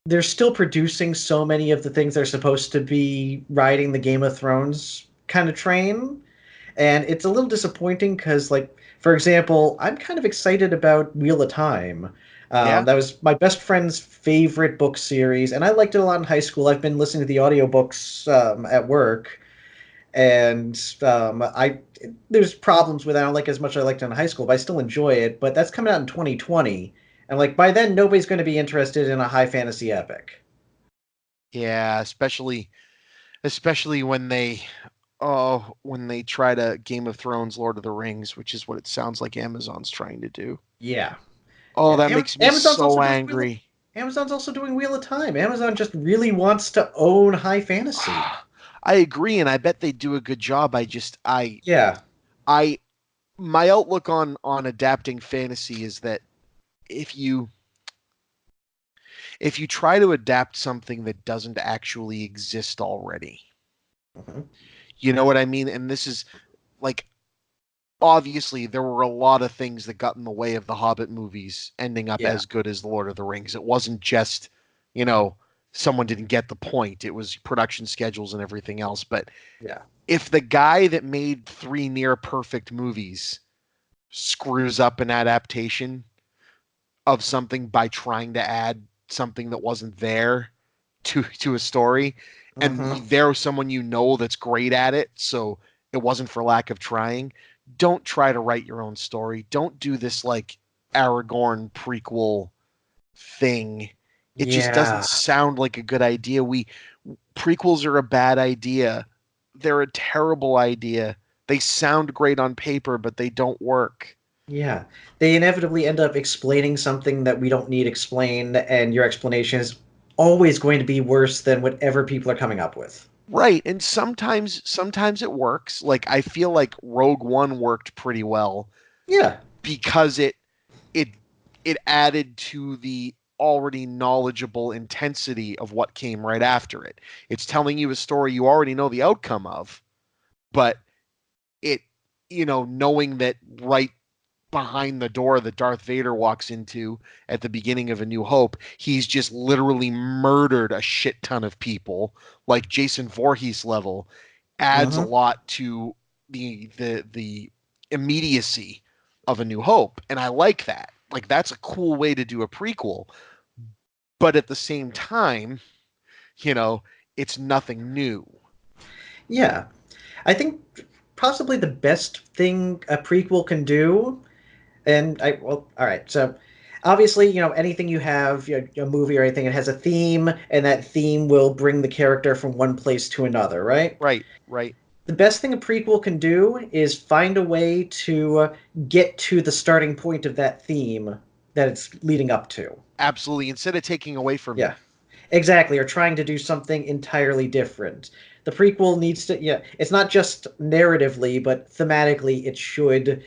they're still producing so many of the things they're supposed to be riding the Game of Thrones kind of train, and it's a little disappointing because, like, for example, I'm kind of excited about Wheel of Time. Yeah. That was my best friend's favorite book series, and I liked it a lot in high school. I've been listening to the audiobooks at work, and I there's problems with it. I don't like it as much as I liked it in high school, but I still enjoy it. But that's coming out in 2020, and like by then, nobody's going to be interested in a high fantasy epic. Yeah, especially when they try to Game of Thrones Lord of the Rings, which is what it sounds like Amazon's trying to do. Yeah. Oh, Yeah. that makes me Amazon's so also doing Wheel of, angry. Amazon's also doing Wheel of Time. Amazon just really wants to own high fantasy. I agree, and I bet they do a good job. Yeah. I, my outlook on adapting fantasy is that if you if you try to adapt something that doesn't actually exist already, Mhm. you know what I mean? And this is like obviously there were a lot of things that got in the way of the Hobbit movies ending up Yeah. as good as the Lord of the Rings. It wasn't just, you know, someone didn't get the point. It was production schedules and everything else. But Yeah. if the guy that made three near perfect movies screws up an adaptation of something by trying to add something that wasn't there to a story, and Hmm. there's someone you know that's great at it, so it wasn't for lack of trying. Don't try to write your own story. Don't do this like Aragorn prequel thing. It just doesn't Yeah. sound like a good idea. We Prequels are a bad idea. They're a terrible idea. They sound great on paper, but they don't work. Yeah. They inevitably end up explaining something that we don't need explained, and your explanation is always going to be worse than whatever people are coming up with. Right, and sometimes it works. Like I feel like Rogue One worked pretty well Yeah. because it it added to the already knowledgeable intensity of what came right after it. It's telling you a story you already know the outcome of, but it knowing that right behind the door that Darth Vader walks into at the beginning of A New Hope, he's just literally murdered a shit ton of people, like Jason Voorhees level, adds a Hmm. lot to the immediacy of A New Hope, and I like that. Like that's a cool way to do a prequel, but at the same time, you know, it's nothing new. Yeah. I think possibly the best thing a prequel can do, and well, all right. So obviously, anything you have, a movie or anything, it has a theme, and that theme will bring the character from one place to another, right? Right, right. The best thing a prequel can do is find a way to get to the starting point of that theme that it's leading up to. Absolutely. Instead of taking away from it. Yeah, exactly. Or trying to do something entirely different. The prequel needs to, yeah, it's not just narratively, but thematically, it should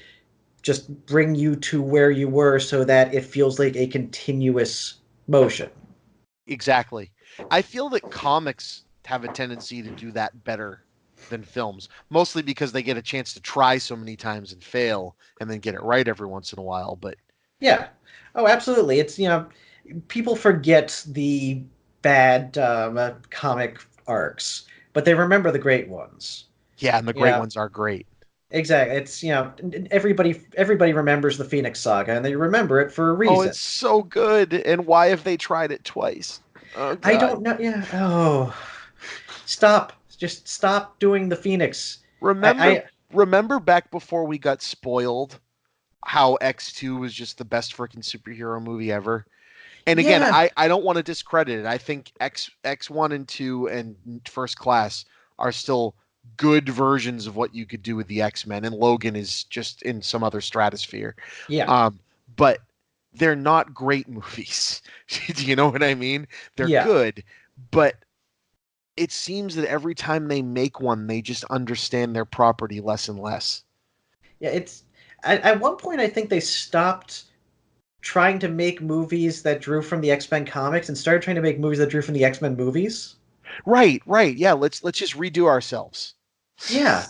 just bring you to where you were so that it feels like a continuous motion. Exactly. I feel that comics have a tendency to do that better than films, mostly because they get a chance to try so many times and fail and then get it right every once in a while. But Yeah. Oh, absolutely. It's, people forget the bad comic arcs, but they remember the great ones. yeah, and the great Yeah, ones are great. exactly. It's, everybody remembers the Phoenix Saga, and they remember it for a Oh, reason. it's so good. And why have they tried it twice? Oh, I God. don't know. Yeah. Oh, stop. Just stop doing the Phoenix. Remember, I remember back before we got spoiled how X2 was just the best freaking superhero movie ever? And again, yeah. I don't want to discredit it. I think X1 and 2 and First Class are still good versions of what you could do with the X-Men, and Logan is just in some other stratosphere. Yeah. Um, but they're not great movies. Do you know what I mean? They're Yeah. good, but it seems that every time they make one, they just understand their property less and less. Yeah. It's at one point I think they stopped trying to make movies that drew from the X-Men comics and started trying to make movies that drew from the X-Men movies. Right, right. Yeah, let's just redo ourselves. Yeah.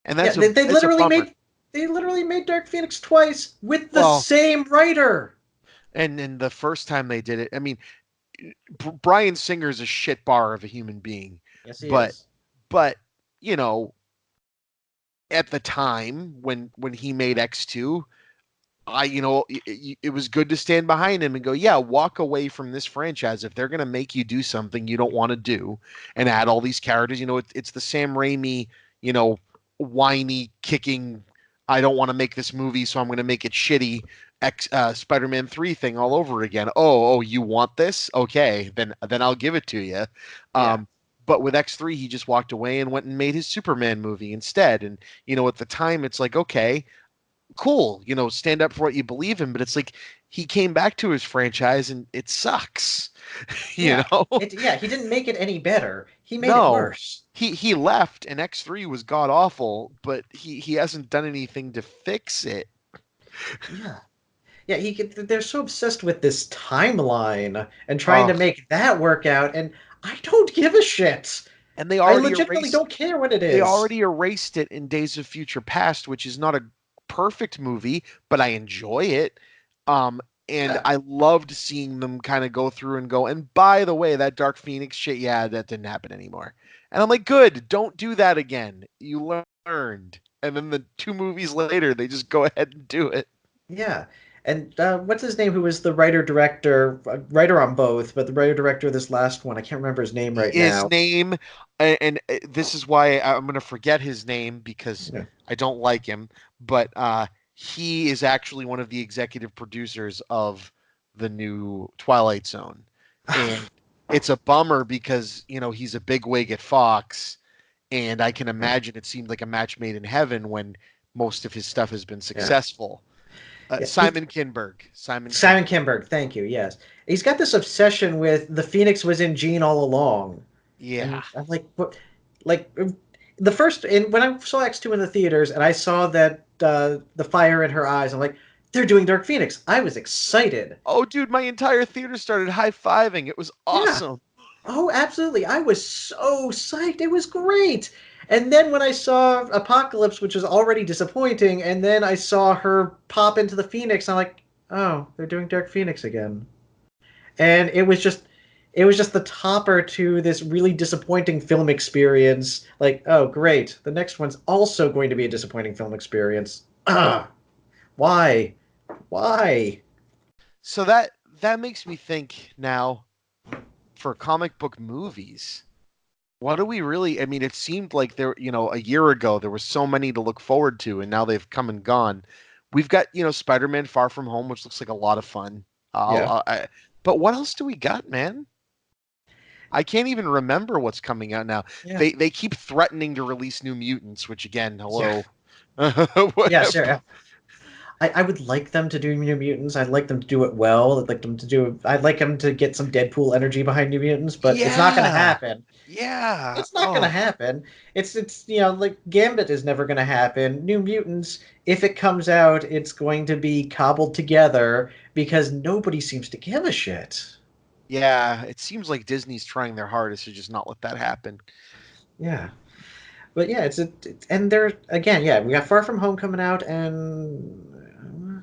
And Yeah, that's a they it's a literally bummer. made Dark Phoenix twice with the Well, same writer. and the first time they did it, I mean, Brian Singer's a shit bar of a human being, Yes, he but is. but you know, at the time when he made X2, it was good to stand behind him and go, yeah, walk away from this franchise if they're going to make you do something you don't want to do and add all these characters. It's the Sam Raimi, you know, whiny kicking. I don't want to make this movie, so I'm going to make it shitty. Spider-Man 3 thing all over again. Oh, you want this? Okay, then I'll give it to you. Yeah. But with X3, he just walked away and went and made his Superman movie instead. And at the time, it's like, okay, cool, stand up for what you believe in, but it's like he came back to his franchise and it sucks. you Yeah. know? He didn't make it any better. He made it No. worse. He left and X3 was god awful, but he hasn't done anything to fix it. Yeah. Yeah, they're so obsessed with this timeline and trying to Oh, make that work out, and I don't give a shit. and they I already legitimately erased don't care what it they is. already erased it in Days of Future Past, which is not a perfect movie, but I enjoy it. Um, and Yeah. I loved seeing them kind of go through and go, and by the way, that Dark Phoenix shit, yeah, that didn't happen anymore. And I'm like, good, don't do that again. You learned. And then the 2 movies later, they just go ahead and do it. Yeah. And what's his name? Who was the writer on both, but the writer director of this last one? I can't remember his name right His now. name, and this is why I'm going to forget his name because Yeah. I don't like him, but he is actually one of the executive producers of the new Twilight Zone. And it's a bummer because, he's a big wig at Fox, and I can imagine it seemed like a match made in heaven when most of his stuff has been Yeah. successful. Yeah. Simon Kinberg. Simon Simon Kinberg. Kinberg, thank you. Yes, he's got this obsession with the Phoenix was in Gene all along, Yeah. and I'm like, what? Like the first, and when I saw X2 in the theaters, and I saw that the fire in her eyes, I'm like, they're doing Dark Phoenix. I was excited. Oh, dude, my entire theater started high-fiving. It was Yeah. awesome. Oh, absolutely. I was so psyched. It was great. And then when I saw Apocalypse, which was already disappointing, and then I saw her pop into the Phoenix, I'm like, oh, they're doing Dark Phoenix again. And it was just the topper to this really disappointing film experience. Like, oh great, the next one's also going to be a disappointing film experience. Why? Why? So that makes me think now for comic book movies. What do we really? I mean, it seemed like a year ago there were so many to look forward to, and now they've come and gone. We've got, Spider-Man: Far From Home, which looks like a lot of fun. Yeah. But what else do we got, man? I can't even remember what's coming out now. Yeah. They keep threatening to release New Mutants, which again, Yeah. hello. Yeah, Whatever. sure. I would like them to do New Mutants. I'd like them to do it well. I'd like them to get some Deadpool energy behind New Mutants, but it's not gonna Yeah. happen. Yeah. It's not gonna Oh, happen. It's like Gambit is never gonna happen. New Mutants, if it comes out, it's going to be cobbled together because nobody seems to give a shit. yeah. It seems like Disney's trying their hardest to just not let that happen. Yeah. But yeah, and there again, yeah, we got Far From Home coming out, and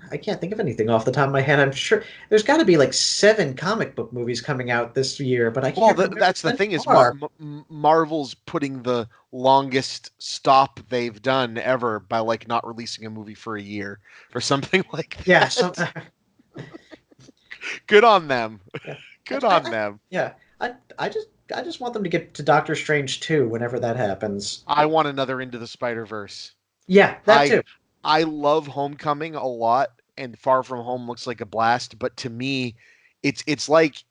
I can't think of anything off the top of my head. I'm sure there's got to be like 7 comic book movies coming out this year, but I Well, can't remember that's the when thing they is are. Marvel's putting the longest stop they've done ever by like not releasing a movie for a year or something like Yeah, so that. Good on them. yeah, Good on them. yeah, I just want them to get to Doctor Strange 2 whenever that happens. I want another Into the Spider-Verse. Yeah, that I too. I love Homecoming a lot, and Far From Home looks like a blast. But to me, it's like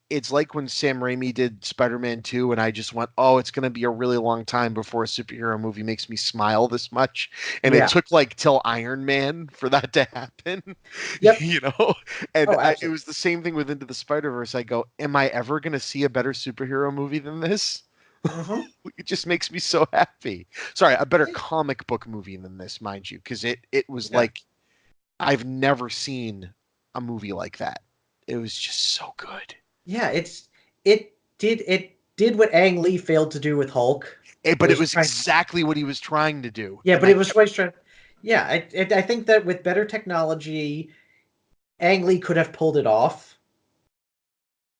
when Sam Raimi did Spider-Man 2, and I just went, oh, it's gonna be a really long time before a superhero movie makes me smile this much. And it Yeah. took like till Iron Man for that to happen, Yep. you know. And Oh, it absolutely. was the same thing with Into the Spider-Verse. I go, am I ever gonna see a better superhero movie than this? Hmm. It just makes me so happy. Sorry, a better comic book movie than this, mind you, because it was Yeah. like I've never seen a movie like that. It was just so good. Yeah, it did what Ang Lee failed to do with Hulk. It But it was was trying. exactly what he was trying to do, Yeah, and but I it was kept. always trying. Yeah, I think that with better technology, Ang Lee could have pulled it off.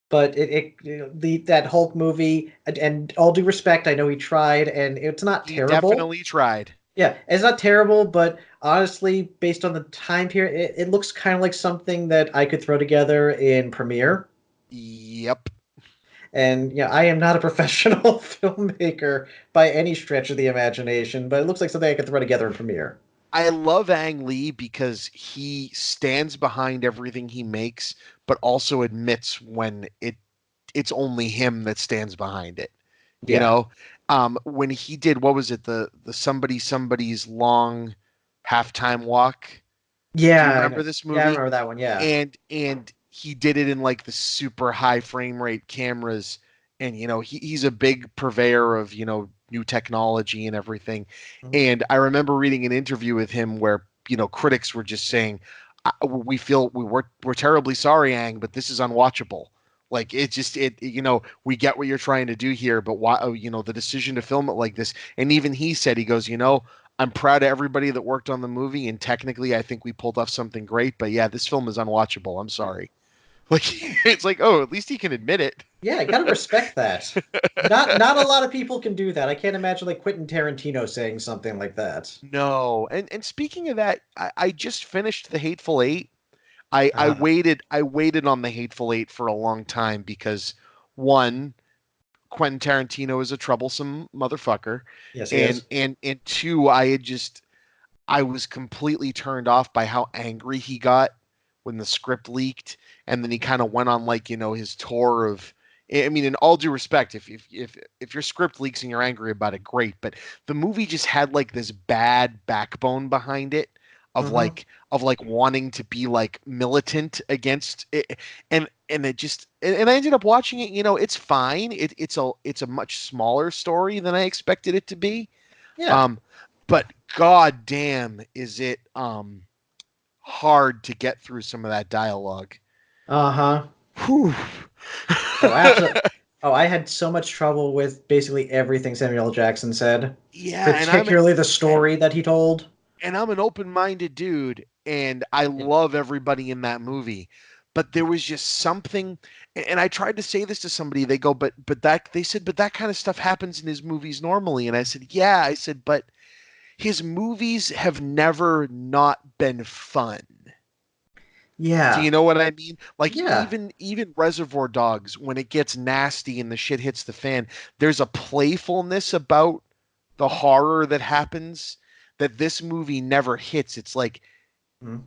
But that Hulk movie, and all due respect, I know he tried, and it's not He terrible. definitely tried. Yeah, it's not terrible, but honestly, based on the time period, it looks kind of like something that I could throw together in Premiere. Yep. And yeah, I am not a professional filmmaker by any stretch of the imagination, but it looks like something I could throw together in Premiere. I love Ang Lee because he stands behind everything he makes, but also admits when it's only him that stands behind it. You Yeah. know, when he did what was it, the somebody's long halftime walk, Do you Yeah, I remember know. this Yeah, I movie? remember that one. Yeah. And he did it in like the super high frame rate cameras, and he's a big purveyor of new technology and everything. Mhm. And I remember reading an interview with him where critics were just saying, we feel we're terribly sorry, Ang, but this is unwatchable. Like it just we get what you're trying to do here, but why the decision to film it like this. And even he said, he goes, I'm proud of everybody that worked on the movie, and technically, I think we pulled off something great. But yeah, this film is unwatchable. I'm sorry. Like it's like, oh, at least he can admit it. Yeah, I gotta respect that. Not a lot of people can do that. I can't imagine like Quentin Tarantino saying something like that. No, and speaking of that, I just finished The Hateful Eight. I Ah, waited on The Hateful Eight for a long time because one, Quentin Tarantino is a troublesome motherfucker, yes, he and is. two, I was completely turned off by how angry he got when the script leaked, and then he kind of went on like his tour of. I mean, in all due respect, if your script leaks and you're angry about it, great. But the movie just had like this bad backbone behind it of Hmm. like wanting to be like militant against it, and it just and I ended up watching it. It's fine. It's a much smaller story than I expected it to be. Yeah. Um, but god damn, is it hard to get through some of that dialogue. Uh-huh. Whew. Oh, absolutely. Oh, I had so much trouble with basically everything Samuel L. Jackson said, Yeah, particularly the story that he told. and I'm an open-minded dude, and I Yeah. love everybody in that movie. But there was just something, and I tried to say this to somebody. They go, but that they said, but that kind of stuff happens in his movies normally. And I said, yeah. I said, but his movies have never not been fun. Do Yeah. you know what I mean? Like Yeah. even Reservoir Dogs, when it gets nasty and the shit hits the fan, there's a playfulness about the horror that happens that this movie never hits. It's Mhm.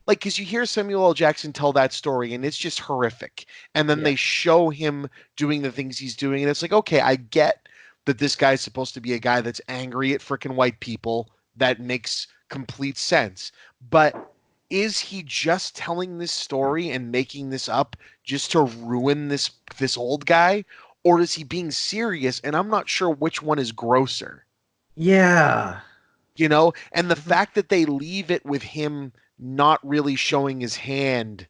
like because you hear Samuel L. Jackson tell that story and it's just horrific, and then Yeah. they show him doing the things he's doing, and it's like, okay, I get that this guy's supposed to be a guy that's angry at freaking white people. That makes complete sense, but is he just telling this story and making this up just to ruin this old guy, or is he being serious? And I'm not sure which one is grosser. Yeah. And the Mhm. fact that they leave it with him not really showing his hand,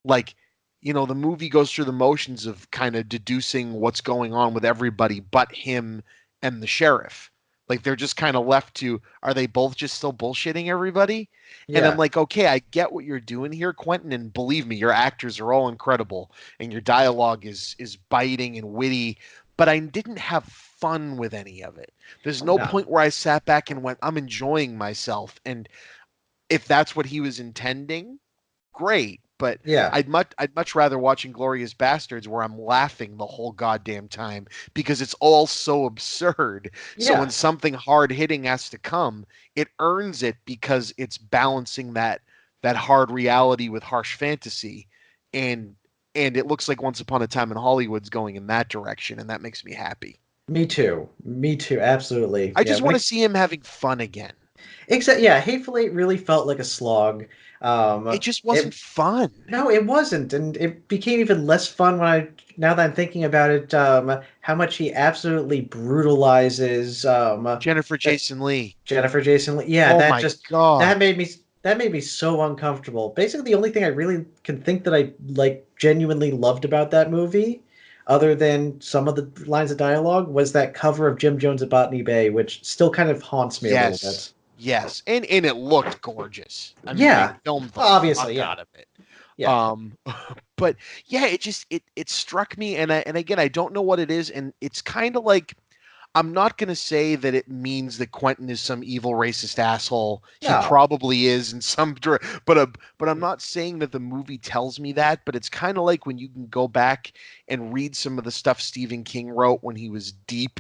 like, the movie goes through the motions of kind of deducing what's going on with everybody but him and the sheriff. Like they're just kind of left to, are they both just still bullshitting everybody? And I'm Yeah. like, okay, I get what you're doing here, Quentin, and believe me, your actors are all incredible and your dialogue is biting and witty, but I didn't have fun with any of it. There's no No. point where I sat back and went, I'm enjoying myself. And if that's what he was intending, great. But Yeah. I'd much rather watch Inglorious Bastards where I'm laughing the whole goddamn time because it's all so absurd. So when Yeah. something hard hitting has to come, it earns it because it's balancing that hard reality with harsh fantasy, and and it looks like Once Upon a Time in Hollywood's going in that direction, and that makes me happy. Me too. Me too. Absolutely. I Yeah. just When want to it see him having fun again. except yeah, Hateful Eight really felt like a slog. It just wasn't It fun. No, it wasn't, and it became even less fun when now that I'm thinking about it, how much he absolutely brutalizes Jennifer that Jason Lee. Jennifer Jason Leigh. Yeah, Oh my that god. made me so uncomfortable. Basically, the only thing I really can think that I like genuinely loved about that movie, other than some of the lines of dialogue, was that cover of Jim Jones at Botany Bay, which still kind of haunts me a little Yes. bit. Yes. And it looked gorgeous. I mean, they Yeah, filmed the obviously, fuck yeah, out of it. yeah. Um but yeah, it struck me, and again, I don't know what it is, and it's kind of like, I'm not going to say that it means that Quentin is some evil racist asshole. He No. probably is in some but I'm not saying that the movie tells me that, but it's kind of like when you can go back and read some of the stuff Stephen King wrote when he was deep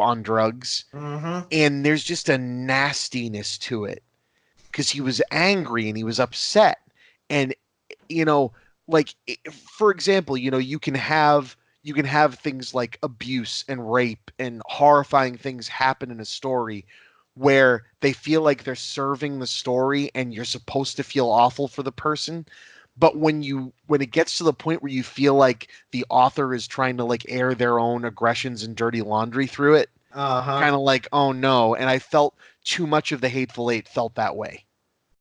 on drugs, Mm-hmm. and there's just a nastiness to it because he was angry and he was upset. And you know like for example, you can have things like abuse and rape and horrifying things happen in a story where they feel like they're serving the story and you're supposed to feel awful for the person. But when it gets to the point where you feel like the author is trying to like air their own aggressions and dirty laundry through it, Uh-huh. kind of like, oh no. And I felt too much of the Hateful Eight felt that way.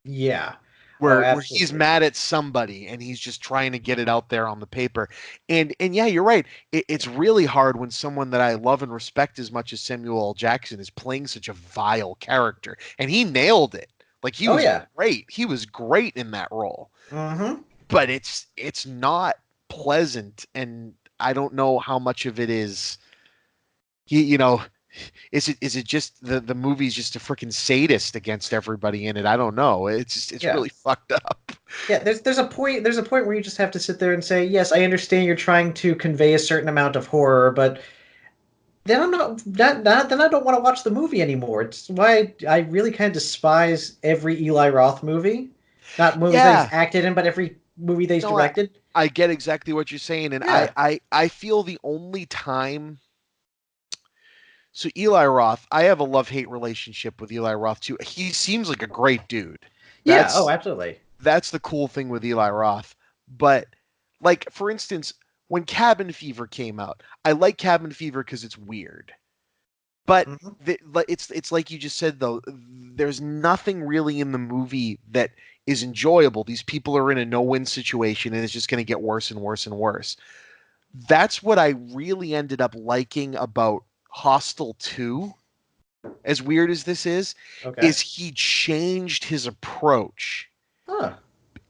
Yeah. Oh, Where he's absolutely. mad at somebody and he's just trying to get it out there on the paper. And yeah, you're right. It's really hard when someone that I love and respect as much as Samuel L. Jackson is playing such a vile character. And he nailed it. Like he Oh, was yeah. great. He was great in that role. Mm-hmm. But it's not pleasant, and I don't know how much of it is you know, is it just the movie's just a freaking sadist against everybody in it? I don't know. It's Yeah. really fucked up. Yeah, there's a point where you just have to sit there and say, yes, I understand you're trying to convey a certain amount of horror, but then I'm not then I don't want to watch the movie anymore. It's why I really kind of despise every Eli Roth movie. Not movies that he's Yeah. acted in, but every movie that he's No, directed. I get exactly what you're saying, and Yeah. I feel the only time. So Eli Roth, I have a love-hate relationship with Eli Roth too. He seems like a great dude. Yeah, oh, That's absolutely. that's the cool thing with Eli Roth. But like for instance, when Cabin Fever came out, I like Cabin Fever because it's weird. But Hmm. it's like you just said though, there's nothing really in the movie that is enjoyable. These people are in a no-win situation, and it's just going to get worse and worse and worse. That's what I really ended up liking about Hostel 2, as weird as this Okay. is he changed his approach. Huh.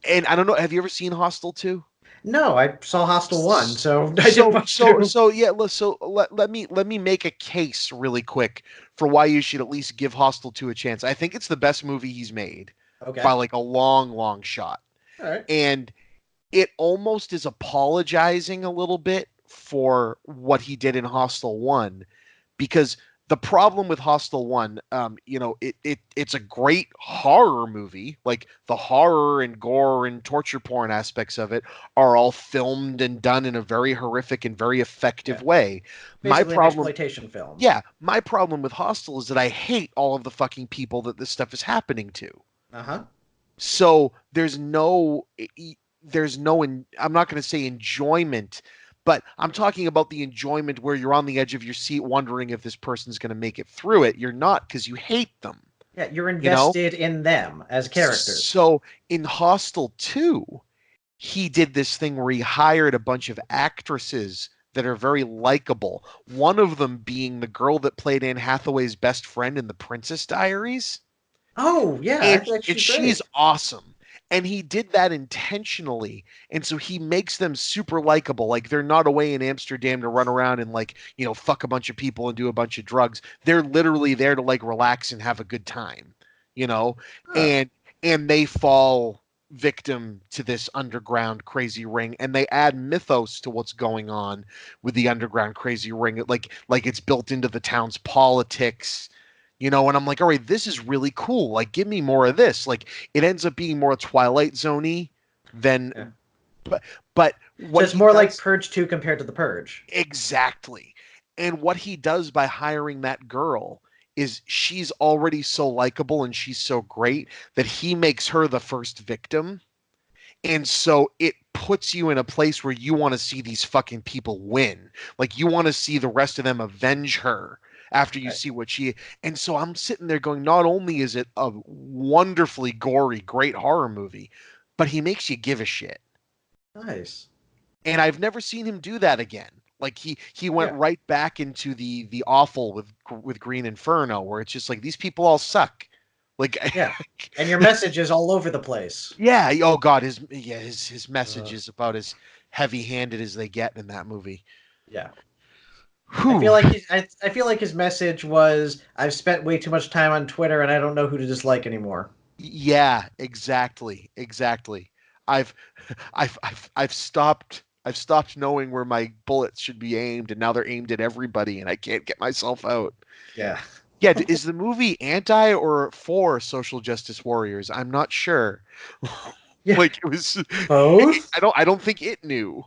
And I don't know, have you ever seen Hostel 2? No, I saw Hostel 1, so I didn't So watch so 2. so yeah, let me make a case really quick for why you should at least give Hostel 2 a chance. I think it's the best movie he's made by Okay. like a long, long shot. All right. And it almost is apologizing a little bit for what he did in Hostel 1, because the problem with Hostel 1, it's a great horror movie. Like the horror and gore and torture porn aspects of it are all filmed and done in a very horrific and very effective Yeah. way. My Basically an problem exploitation film. Yeah, my problem with Hostel is that I hate all of the fucking people that this stuff is happening to. Uh-huh. So I'm not going to say enjoyment, but I'm talking about the enjoyment where you're on the edge of your seat wondering if this person's going to make it through it. You're not, because you hate them, Yeah, you're you know? invested in them as characters. So in Hostel 2, he did this thing where he hired a bunch of actresses that are very likable. One of them being the girl that played Anne Hathaway's best friend in The Princess Diaries. Oh, yeah, I and think and she's she's great. awesome. And he did that intentionally, and so he makes them super likable. Like they're not away in Amsterdam to run around and like fuck a bunch of people and do a bunch of drugs. They're literally there to like relax and have a good time, you know. Huh. And they fall victim to this underground crazy ring, and they add mythos to what's going on with the underground crazy ring, like it's built into the town's politics. And I'm like, all right, this is really cool. Like, give me more of this. Like, it ends up being more Twilight Zone-y than, Yeah. but So what it's he more like does Purge 2 compared to The Purge. exactly, and what he does by hiring that girl is she's already so likable and she's so great that he makes her the first victim, and so it puts you in a place where you want to see these fucking people win. Like you want to see the rest of them avenge her after you Right. see what she. And so I'm sitting there going, not only is it a wonderfully gory, great horror movie, but he makes you give a shit. Nice. And I've never seen him do that again. Like he went Yeah. right back into the awful with Green Inferno, where it's just like these people all suck. Like Yeah. And your message is all over the place. yeah, oh god, his message Uh, is about as heavy-handed as they get in that movie. yeah. Whew. I feel like his message was, I've spent way too much time on Twitter and I don't know who to dislike anymore. Yeah, exactly. I've I've stopped knowing where my bullets should be aimed, and now they're aimed at everybody, and I can't get myself out. Yeah. Yeah, is the movie anti or for social justice warriors? I'm not sure. Yeah. Like it was. Both? I don't think it knew.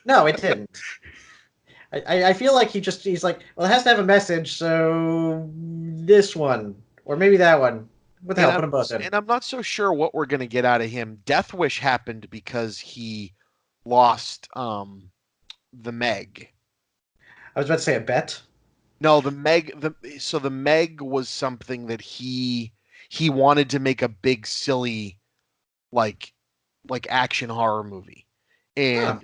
No, it didn't. I feel like he's like, well, it has to have a message, so this one. Or maybe that one. What the hell? Put them both in. And I'm not so sure what we're gonna get out of him. Death Wish happened because he lost the Meg. I was about to say a bet. No, the Meg. The Meg was something that he wanted to make a big silly like action horror movie. Huh.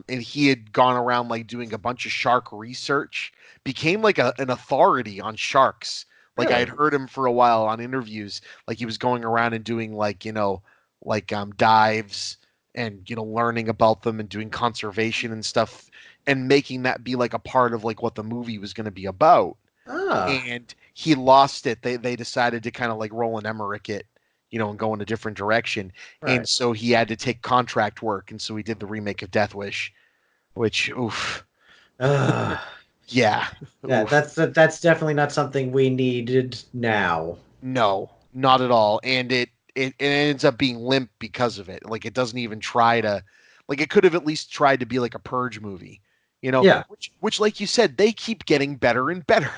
And he had gone around like doing a bunch of shark research, became like an authority on sharks. Like I had Really? heard him for a while on interviews, like he was going around and doing like, dives and, learning about them and doing conservation and stuff and making that be like a part of like what the movie was going to be about. Ah, And he lost it. They decided to kind of like Roland Emmerich it, and go in a different direction. right. And so he had to take contract work, and so he did the remake of Death Wish, which, oof, Ah, yeah, yeah, oof, that's definitely not something we needed now. no, not at all. And it ends up being limp because of it. Like it doesn't even try to, like it could have at least tried to be like a Purge movie, Yeah. which like you said, they keep getting better and better.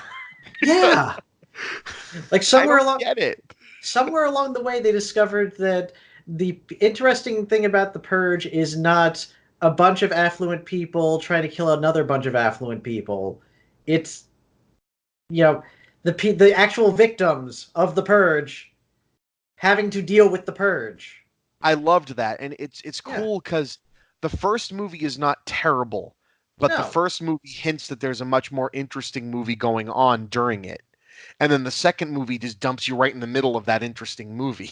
Yeah. Like I don't get it. somewhere along the way they discovered that the interesting thing about the purge is not a bunch of affluent people trying to kill another bunch of affluent people. It's you know the actual victims of the purge having to deal with the purge. I loved that, and it's Yeah. cool because the first movie is not terrible, but the No. first movie hints that there's a much more interesting movie going on during it, and then the second movie just dumps you right in the middle of that interesting movie.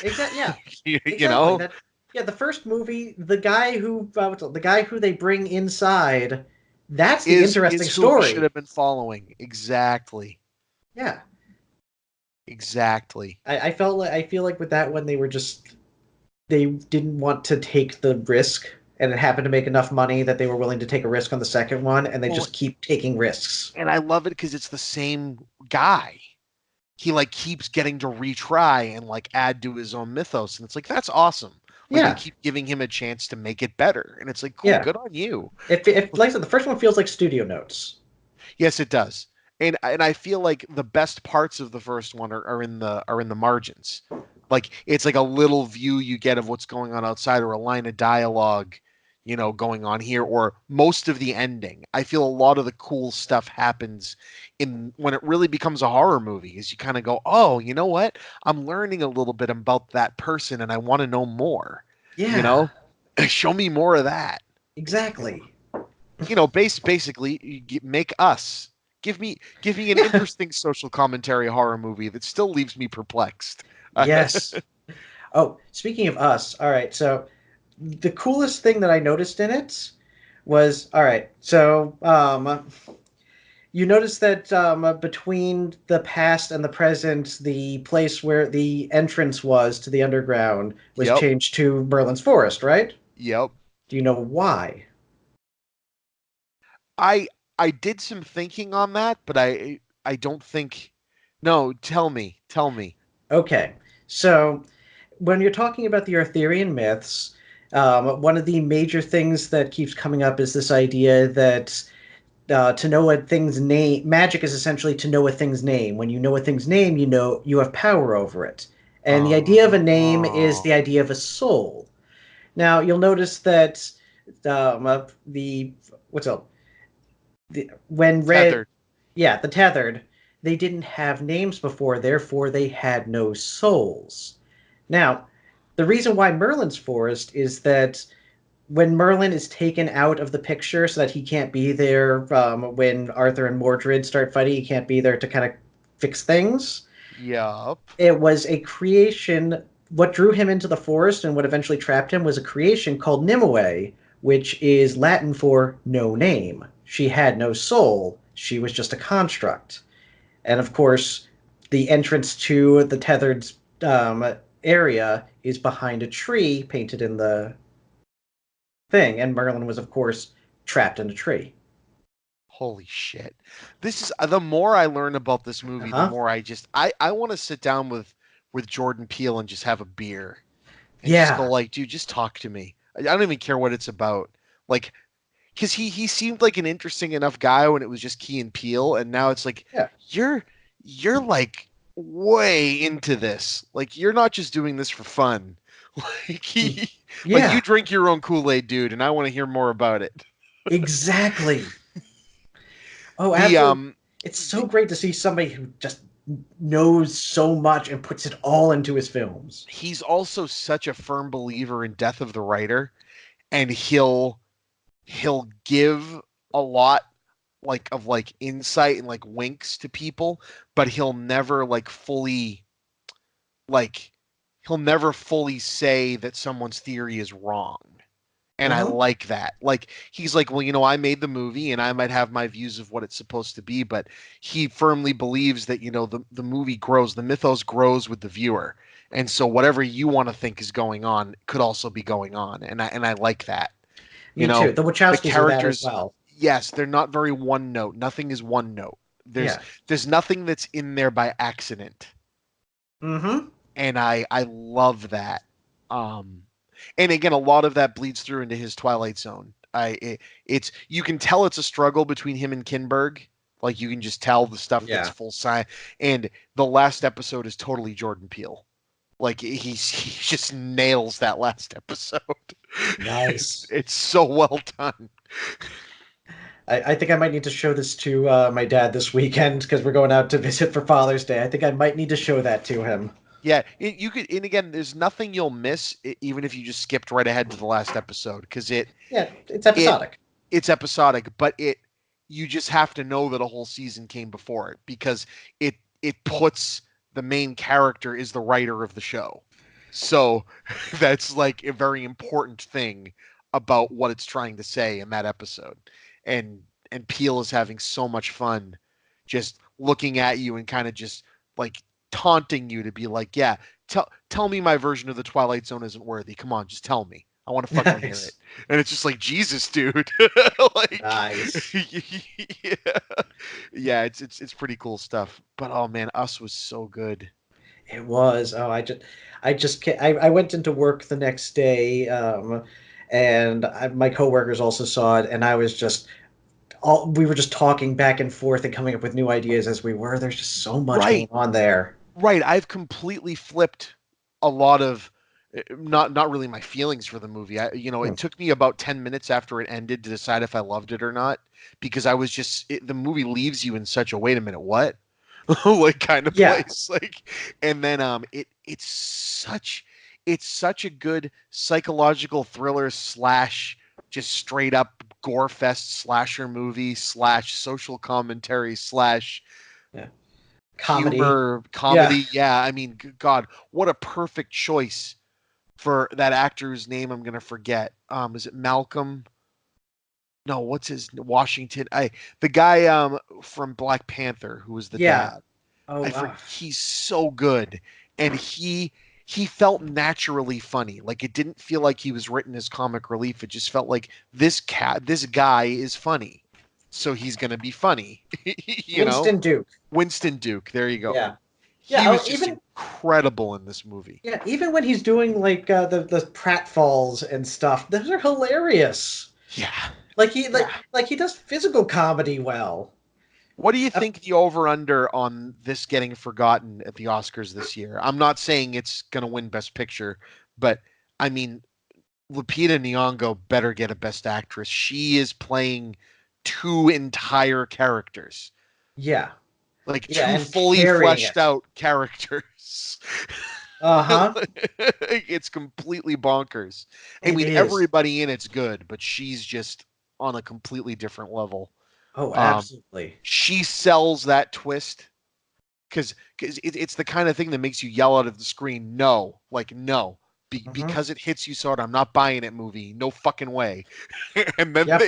Exactly. Yeah. you Exactly. know, That. Yeah. The first movie, the guy who they bring inside, that's the is interesting who we should story. have been following. Exactly, Yeah. exactly. I feel like with that one they didn't want to take the risk, and it happened to make enough money that they were willing to take a risk on the second one, and they Well, just keep taking risks. and I love it because it's the same guy. He like keeps getting to retry and like add to his own mythos, and it's like that's awesome. Like they Yeah, keep giving him a chance to make it better, and it's like cool, yeah. good on you. If like I said, the first one feels like studio notes. Yes, it does. And I feel like the best parts of the first one are in the margins. Like it's like a little view you get of what's going on outside or a line of dialogue, going on here or most of the ending. I feel a lot of the cool stuff happens in when it really becomes a horror movie is you kind of go, "Oh, you know what? I'm learning a little bit about that person and I want to know more." You Yeah, know? Show me more of that. exactly. Basically make us give me an Yeah. interesting social commentary horror movie that still leaves me perplexed. Yes. Oh, speaking of us, all right. So the coolest thing that I noticed in it was all right. So you notice that between the past and the present, the place where the entrance was to the underground was Yep, changed to Merlin's Forest, right? yep. Do you know why? I I did some thinking on that, but I don't think. No, tell me. Okay, so when you're talking about the Arthurian myths, one of the major things that keeps coming up is this idea that to know a thing's name, magic is essentially to know a thing's name. When you know a thing's name, you know you have power over it. And the idea of a name is Oh, the idea of a soul. Now you'll notice that the what's up when red, tethered. yeah, the tethered, they didn't have names before, therefore they had no souls. Now, the reason why Merlin's forest is that when Merlin is taken out of the picture so that he can't be there when Arthur and Mordred start fighting, he can't be there to kind of fix things. Yup. It was a creation. What drew him into the forest and what eventually trapped him was a creation called Nimue, which is Latin for no name. She had no soul. She was just a construct. And of course, the entrance to the tethered area is behind a tree painted in the thing. And Merlin was, of course, trapped in a tree. Holy shit. This is the more I learn about this Uh movie, the huh. more I want to sit down with Jordan Peele and just have a beer and just go Yeah. like, dude, just talk to me. I don't even care what it's about. Like, because he seemed like an interesting enough guy when it was just Key and Peele, and now it's like Yeah. you're you're like way into this. Like, you're not just doing this for fun. Like, like you Yeah, drink your own Kool-Aid, dude, and I want to hear more about it. exactly. Oh, The absolutely. It's so great to see somebody who just knows so much and puts it all into his films. he's also such a firm believer in death of the writer, and he'll give a lot like of like insight and like winks to people, but like he'll never fully say that someone's theory is wrong. And I Hmm. like that. Like, he's like, well, I made the movie and I might have my views of what it's supposed to be, but he firmly believes that, the movie grows, the mythos grows with the viewer. And so whatever you want to think is going on could also be going on. And I like that. You Me know, too. The the Wachowskis are that as characters, well. yes, they're not very one note. Nothing is one note. There's Yeah. there's nothing that's in there by accident. Hmm. And I love that. Um, and again, a lot of that bleeds through into his Twilight Zone. It's you can tell it's a struggle between him and Kinberg. Like, you can just tell the stuff that's Yeah. full science. And the last episode is totally Jordan Peele. Like, he just nails that last episode. Nice. It's so well done. I think I might need to show this to my dad this weekend because we're going out to visit for Father's Day. I think I might need to show that to him. Yeah, you could, and again, there's nothing you'll miss, even if you just skipped right ahead to the last episode, because Yeah, it's it episodic. it's episodic, but you just have to know that a whole season came before it, because it puts the main character is the writer of the show. So that's like a very important thing about what it's trying to say in that episode. And Peel is having so much fun just looking at you and kind of just like taunting you to be like, yeah, tell me my version of the Twilight Zone isn't worthy. Come on, just tell me. I want to fucking hear it. Nice. And it's just like, Jesus, dude. Like, Nice. yeah, yeah, it's pretty cool stuff. But oh man, Us was so good. It was. Oh, I went into work the next day, and my coworkers also saw it, and I was just we were just talking back and forth and coming up with new ideas as we were. There's just so much going Right, on there. right. I've completely flipped a lot of not really my feelings for the movie. Hmm. It took me about 10 minutes after it ended to decide if I loved it or not, because I was just the movie leaves you in such a wait a minute, what? Like, kind of Yeah. place. Like, and then it's such a good psychological thriller slash just straight up gore fest slasher movie slash social commentary slash Yeah. Comedy. humor Yeah. comedy. Yeah, I mean, God, what a perfect choice for that actor whose name I'm gonna forget. Is it Malcolm? No, what's his Washington? The guy from Black Panther who was the Yeah. dad. Oh, He's so good, and he felt naturally funny. Like, it didn't feel like he was written as comic relief. It just felt like this guy is funny, so he's gonna be funny. you know, Winston Duke. Winston Duke. There you go. Yeah. He Yeah. was Oh, just even incredible in this movie. yeah, even when he's doing like the pratfalls and stuff, those are hilarious. Yeah, Like he like yeah. like he does physical comedy well. What do you Uh, think the over under on this getting forgotten at the Oscars this year? I'm not saying it's going to win Best Picture, but I mean, Lupita Nyong'o better get a Best Actress. She is playing two entire characters, yeah. like Yeah, two and fully carrying fleshed it. out characters. Uh-huh. It's completely bonkers. I It mean, is. everybody in it's good, but she's just on a completely different level. Oh, Um, absolutely. she sells that twist because it's the kind of thing that makes you yell out of the screen, no, like, no, Hmm. because it hits you so hard. I'm not buying it, movie. No fucking way. And then Yep.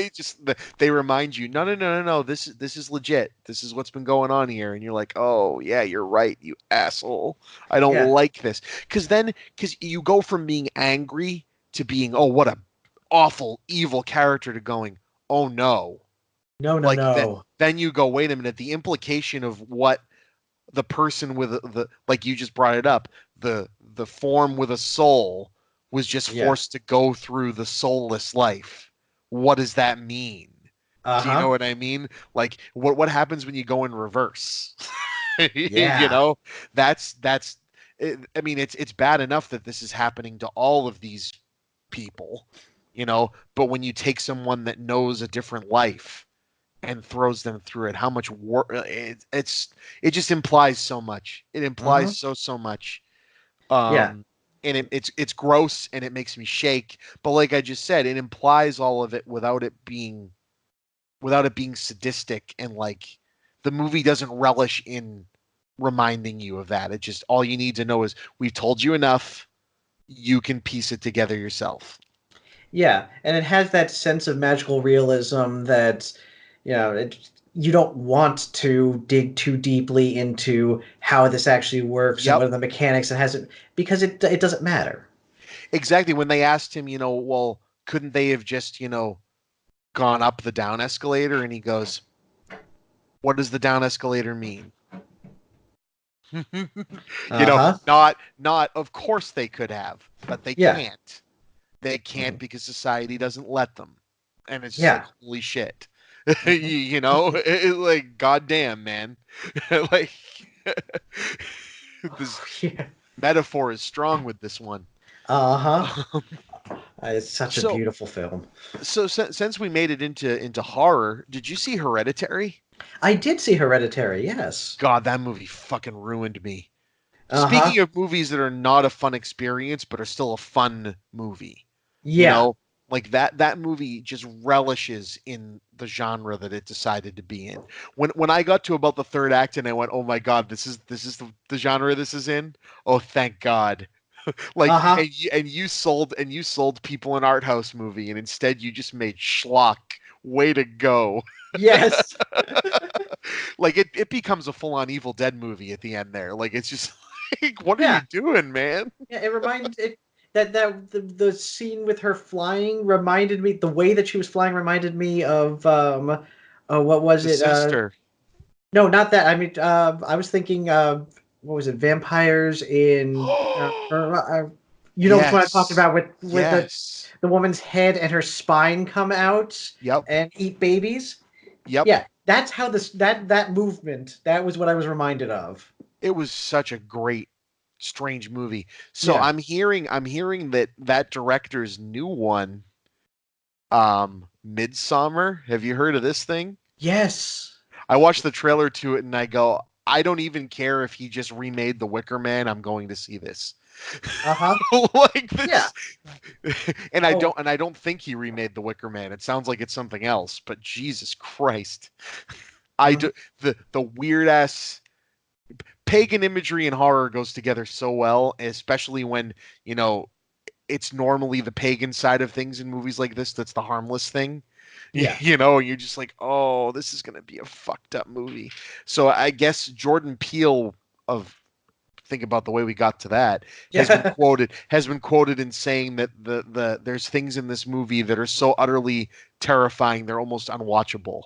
they remind you, no, no, no, no, no. This is legit. This is what's been going on here, and you're like, oh yeah, you're right, you asshole. I don't Yeah. like this because you go from being angry to being, oh, what a awful evil character, to going, oh no. No, no, Like, that, no. then you go, wait a minute, the implication of what the person with the like you just brought it up, the form with a soul was just Yeah. forced to go through the soulless life. What does that mean? Do you know Uh-huh. what I mean? Like, what happens when you go in reverse? You Yeah. know, that's. I mean, it's bad enough that this is happening to all of these people, but when you take someone that knows a different life and throws them through it, how much work it just implies so much. It Uh-huh. implies so much. Yeah. And it's gross and it makes me shake. But like I just said, it implies all of it without it being sadistic, and like the movie doesn't relish in reminding you of that. It just, all you need to know is we've told you enough. You can piece it together yourself. Yeah, and it has that sense of magical realism that, you don't want to dig too deeply into how this actually works and Yep. what are the mechanics. It hasn't because it doesn't matter. Exactly. When they asked him, well, couldn't they have just, gone up the down escalator? And he goes, what does the down escalator mean? Uh-huh. Not, of course they could have, but they Yeah. can't. They can't because society doesn't let them. And it's just like, Yeah. holy shit. Mhm. Like, goddamn, man. Like, this Yeah. metaphor is strong with this one. Uh-huh. It's such a so, beautiful film. since we made it into horror, did you see Hereditary? I did see Hereditary, yes. God, that movie fucking ruined me. Uh-huh. Speaking of movies that are not a fun experience but are still a fun movie, you Yeah. know, like that movie just relishes in the genre that it decided to be in. When I got to about the third act and I went, "Oh my God, this is the genre this is in." Oh, thank God. Like, Uh-huh. and you sold people an art house movie, and instead you just made schlock. Way to go. Yes. Like, it becomes a full-on Evil Dead movie at the end there. Like, it's just like, what are you Yeah. doing, man? Yeah, it reminded it that the scene with her flying reminded me the way that she was flying reminded me of what was The it? sister. No, not that. I mean, I was thinking what was it? Vampires in you know which one I talked Yes. about with Yes. the woman's head and her spine come out Yep. and eat babies. Yep. Yeah, that's how that movement. That was what I was reminded of. It was such a great, strange movie. So Yeah. I'm hearing that director's new one, Midsummer. Have you heard of this thing? Yes. I watched the trailer to it and I go, I don't even care if he just remade The Wicker Man. I'm going to see this. Uh huh. Like Yeah. this. and I Oh. don't and I don't think he remade The Wicker Man. It sounds like it's something else, but Jesus Christ. I Mhm. do the weird ass pagan imagery and horror goes together so well, especially when, you know, it's normally the pagan side of things in movies like this that's the harmless thing. Yeah. You're just like, oh, this is gonna be a fucked up movie. So I guess Jordan Peele of Think About the Way We Got to That Yeah. has been quoted in saying that there's things in this movie that are so utterly terrifying they're almost unwatchable.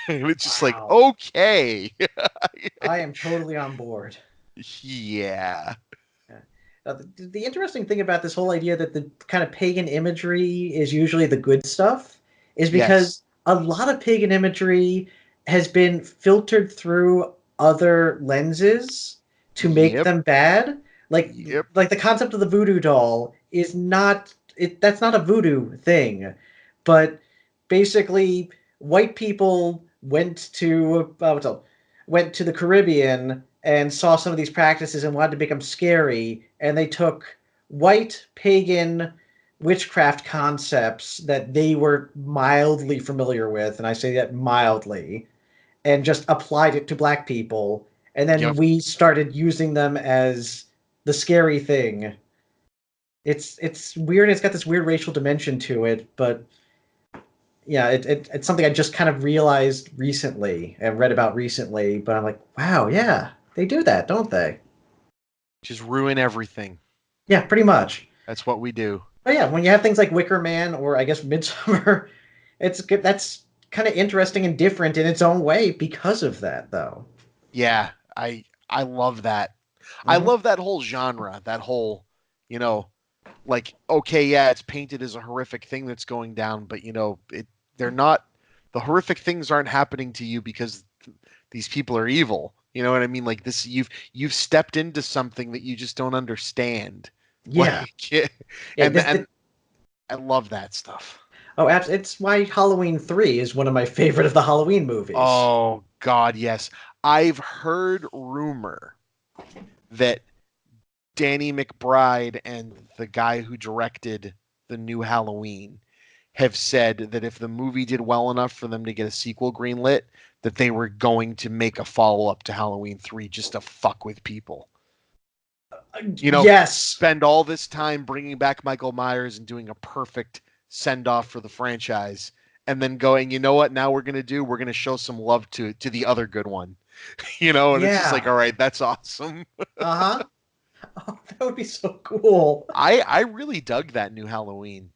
And it's just like, Wow. okay. I am totally on board. Yeah. Yeah. The interesting thing about this whole idea that the kind of pagan imagery is usually the good stuff is Yes. because a lot of pagan imagery has been filtered through other lenses to make Yep. them bad. Like Yep. like the concept of the voodoo doll is not that's not a voodoo thing, but basically white people went to the Caribbean and saw some of these practices and wanted to make them scary, and they took white pagan witchcraft concepts that they were mildly familiar with, and I say that mildly, and just applied it to black people, and then Yep. we started using them as the scary thing. It's weird. It's got this weird racial dimension to it, but yeah, it's something I just kind of realized recently and read about recently. But I'm like, wow, yeah, they do that, don't they? Just ruin everything. Yeah, pretty much. That's what we do. But yeah, when you have things like Wicker Man or I guess Midsummer, it's good. That's kind of interesting and different in its own way because of that, though. Yeah, I love that. I Hmm. love that whole genre, that whole, you know, like, okay, yeah, it's painted as a horrific thing that's going down, but they're not, the horrific things aren't happening to you because these people are evil. You know what I mean? Like this, you've stepped into something that you just don't understand. Yeah. Like, Yeah. and I love that stuff. Oh, it's why Halloween 3 is one of my favorite of the Halloween movies. Oh God, yes. I've heard rumor that Danny McBride and the guy who directed the new Halloween have said that if the movie did well enough for them to get a sequel greenlit, that they were going to make a follow up to Halloween 3 just to fuck with people. You know, Yes. spend all this time bringing back Michael Myers and doing a perfect send off for the franchise, and then going, you know what? Now we're gonna show some love to the other good one. You know, and it's just like, Yeah. all right, that's awesome. Uh-huh. Oh, that would be so cool. I really dug that new Halloween.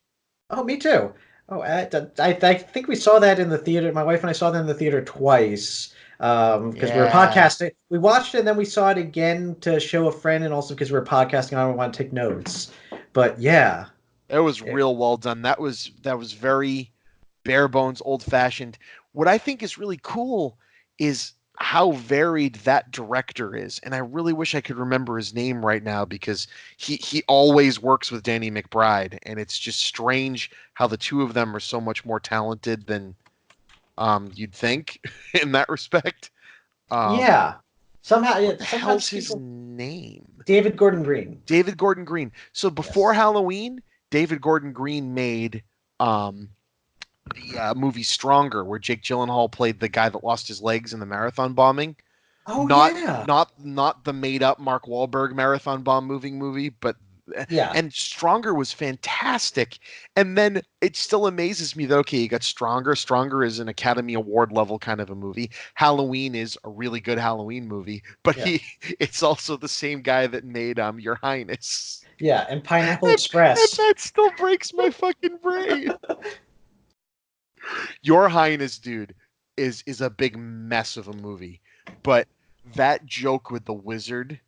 Oh, me too. Oh, I think we saw that in the theater. My wife and I saw that in the theater twice because we were Yeah, podcasting. We watched it and then we saw it again to show a friend, and also because we were podcasting on it, we want to take notes. But yeah, it was it- real well done. That was very bare bones, old fashioned. What I think is really cool is how varied that director is, and I really wish I could remember his name right now because he always works with Danny McBride, and it's just strange how the two of them are so much more talented than you'd think in that respect. Um, yeah. Somehow, what yeah, the sometimes hell's his people. name? David Gordon Green. David Gordon Green. So before Yes. Halloween, David Gordon Green made um, the movie Stronger, where Jake Gyllenhaal played the guy that lost his legs in the marathon bombing. Oh Not yeah. not the made up Mark Wahlberg marathon bomb movie, but Yeah. and Stronger was fantastic. And then it still amazes me that okay, you got Stronger. Stronger is an Academy Award level kind of a movie. Halloween is a really good Halloween movie, but Yeah. it's also the same guy that made Your Highness. Yeah. And Pineapple And Express. that still breaks my fucking brain. Your Highness, dude, is a big mess of a movie, but that joke with the wizard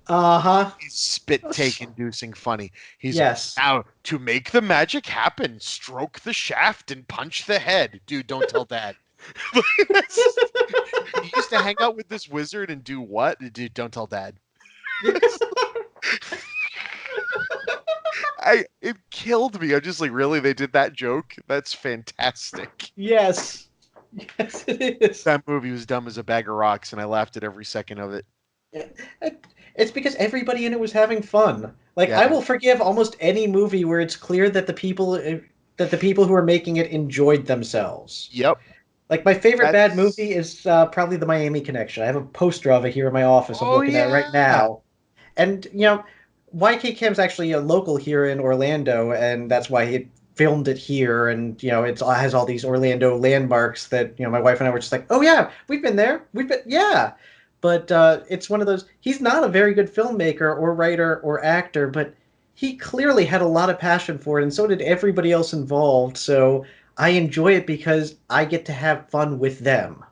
Uh-huh. is spit take inducing funny. He's Yes. now to make the magic happen, stroke the shaft and punch the head. Dude, don't tell dad. You used to hang out with this wizard and do what? Dude, don't tell dad. It killed me. I'm just like, really? They did that joke? That's fantastic. Yes. Yes, it is. That movie was dumb as a bag of rocks, and I laughed at every second of it. It's because everybody in it was having fun. Like I Yeah. will forgive almost any movie where it's clear that the people who are making it enjoyed themselves. Yep. Like my favorite bad That's. movie is probably The Miami Connection. I have a poster of it here in my office. I'm Oh looking at it right yeah. now. And YK Kim's actually a local here in Orlando, and that's why he filmed it here. And it has all these Orlando landmarks that my wife and I were just like, oh yeah, we've been there. We've been yeah. But it's one of those. He's not a very good filmmaker or writer or actor, but he clearly had a lot of passion for it, and so did everybody else involved. So I enjoy it because I get to have fun with them.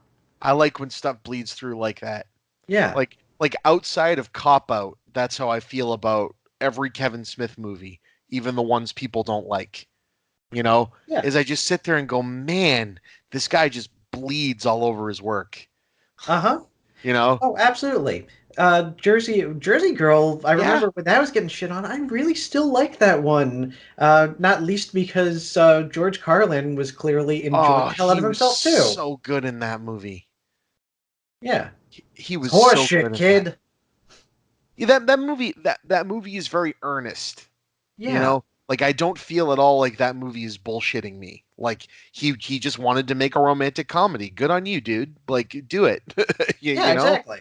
I like when stuff bleeds through like that. Yeah, Like outside of Cop Out, that's how I feel about every Kevin Smith movie, even the ones people don't like. You know, yeah, is I just sit there and go, man, this guy just bleeds all over his work. uh huh. You know? Oh, absolutely. Jersey Girl. I Yeah. remember when that was getting shit on. I really still like that one. Not least because George Carlin was clearly enjoying Oh, the hell out he of was himself too. so good in that movie. Yeah, He was so horseshit, good in that. kid. Yeah, that movie is very earnest. You Yeah, know, like I don't feel at all like that movie is bullshitting me. Like he just wanted to make a romantic comedy. Good on you, dude. Like do it. you, yeah, you know? exactly.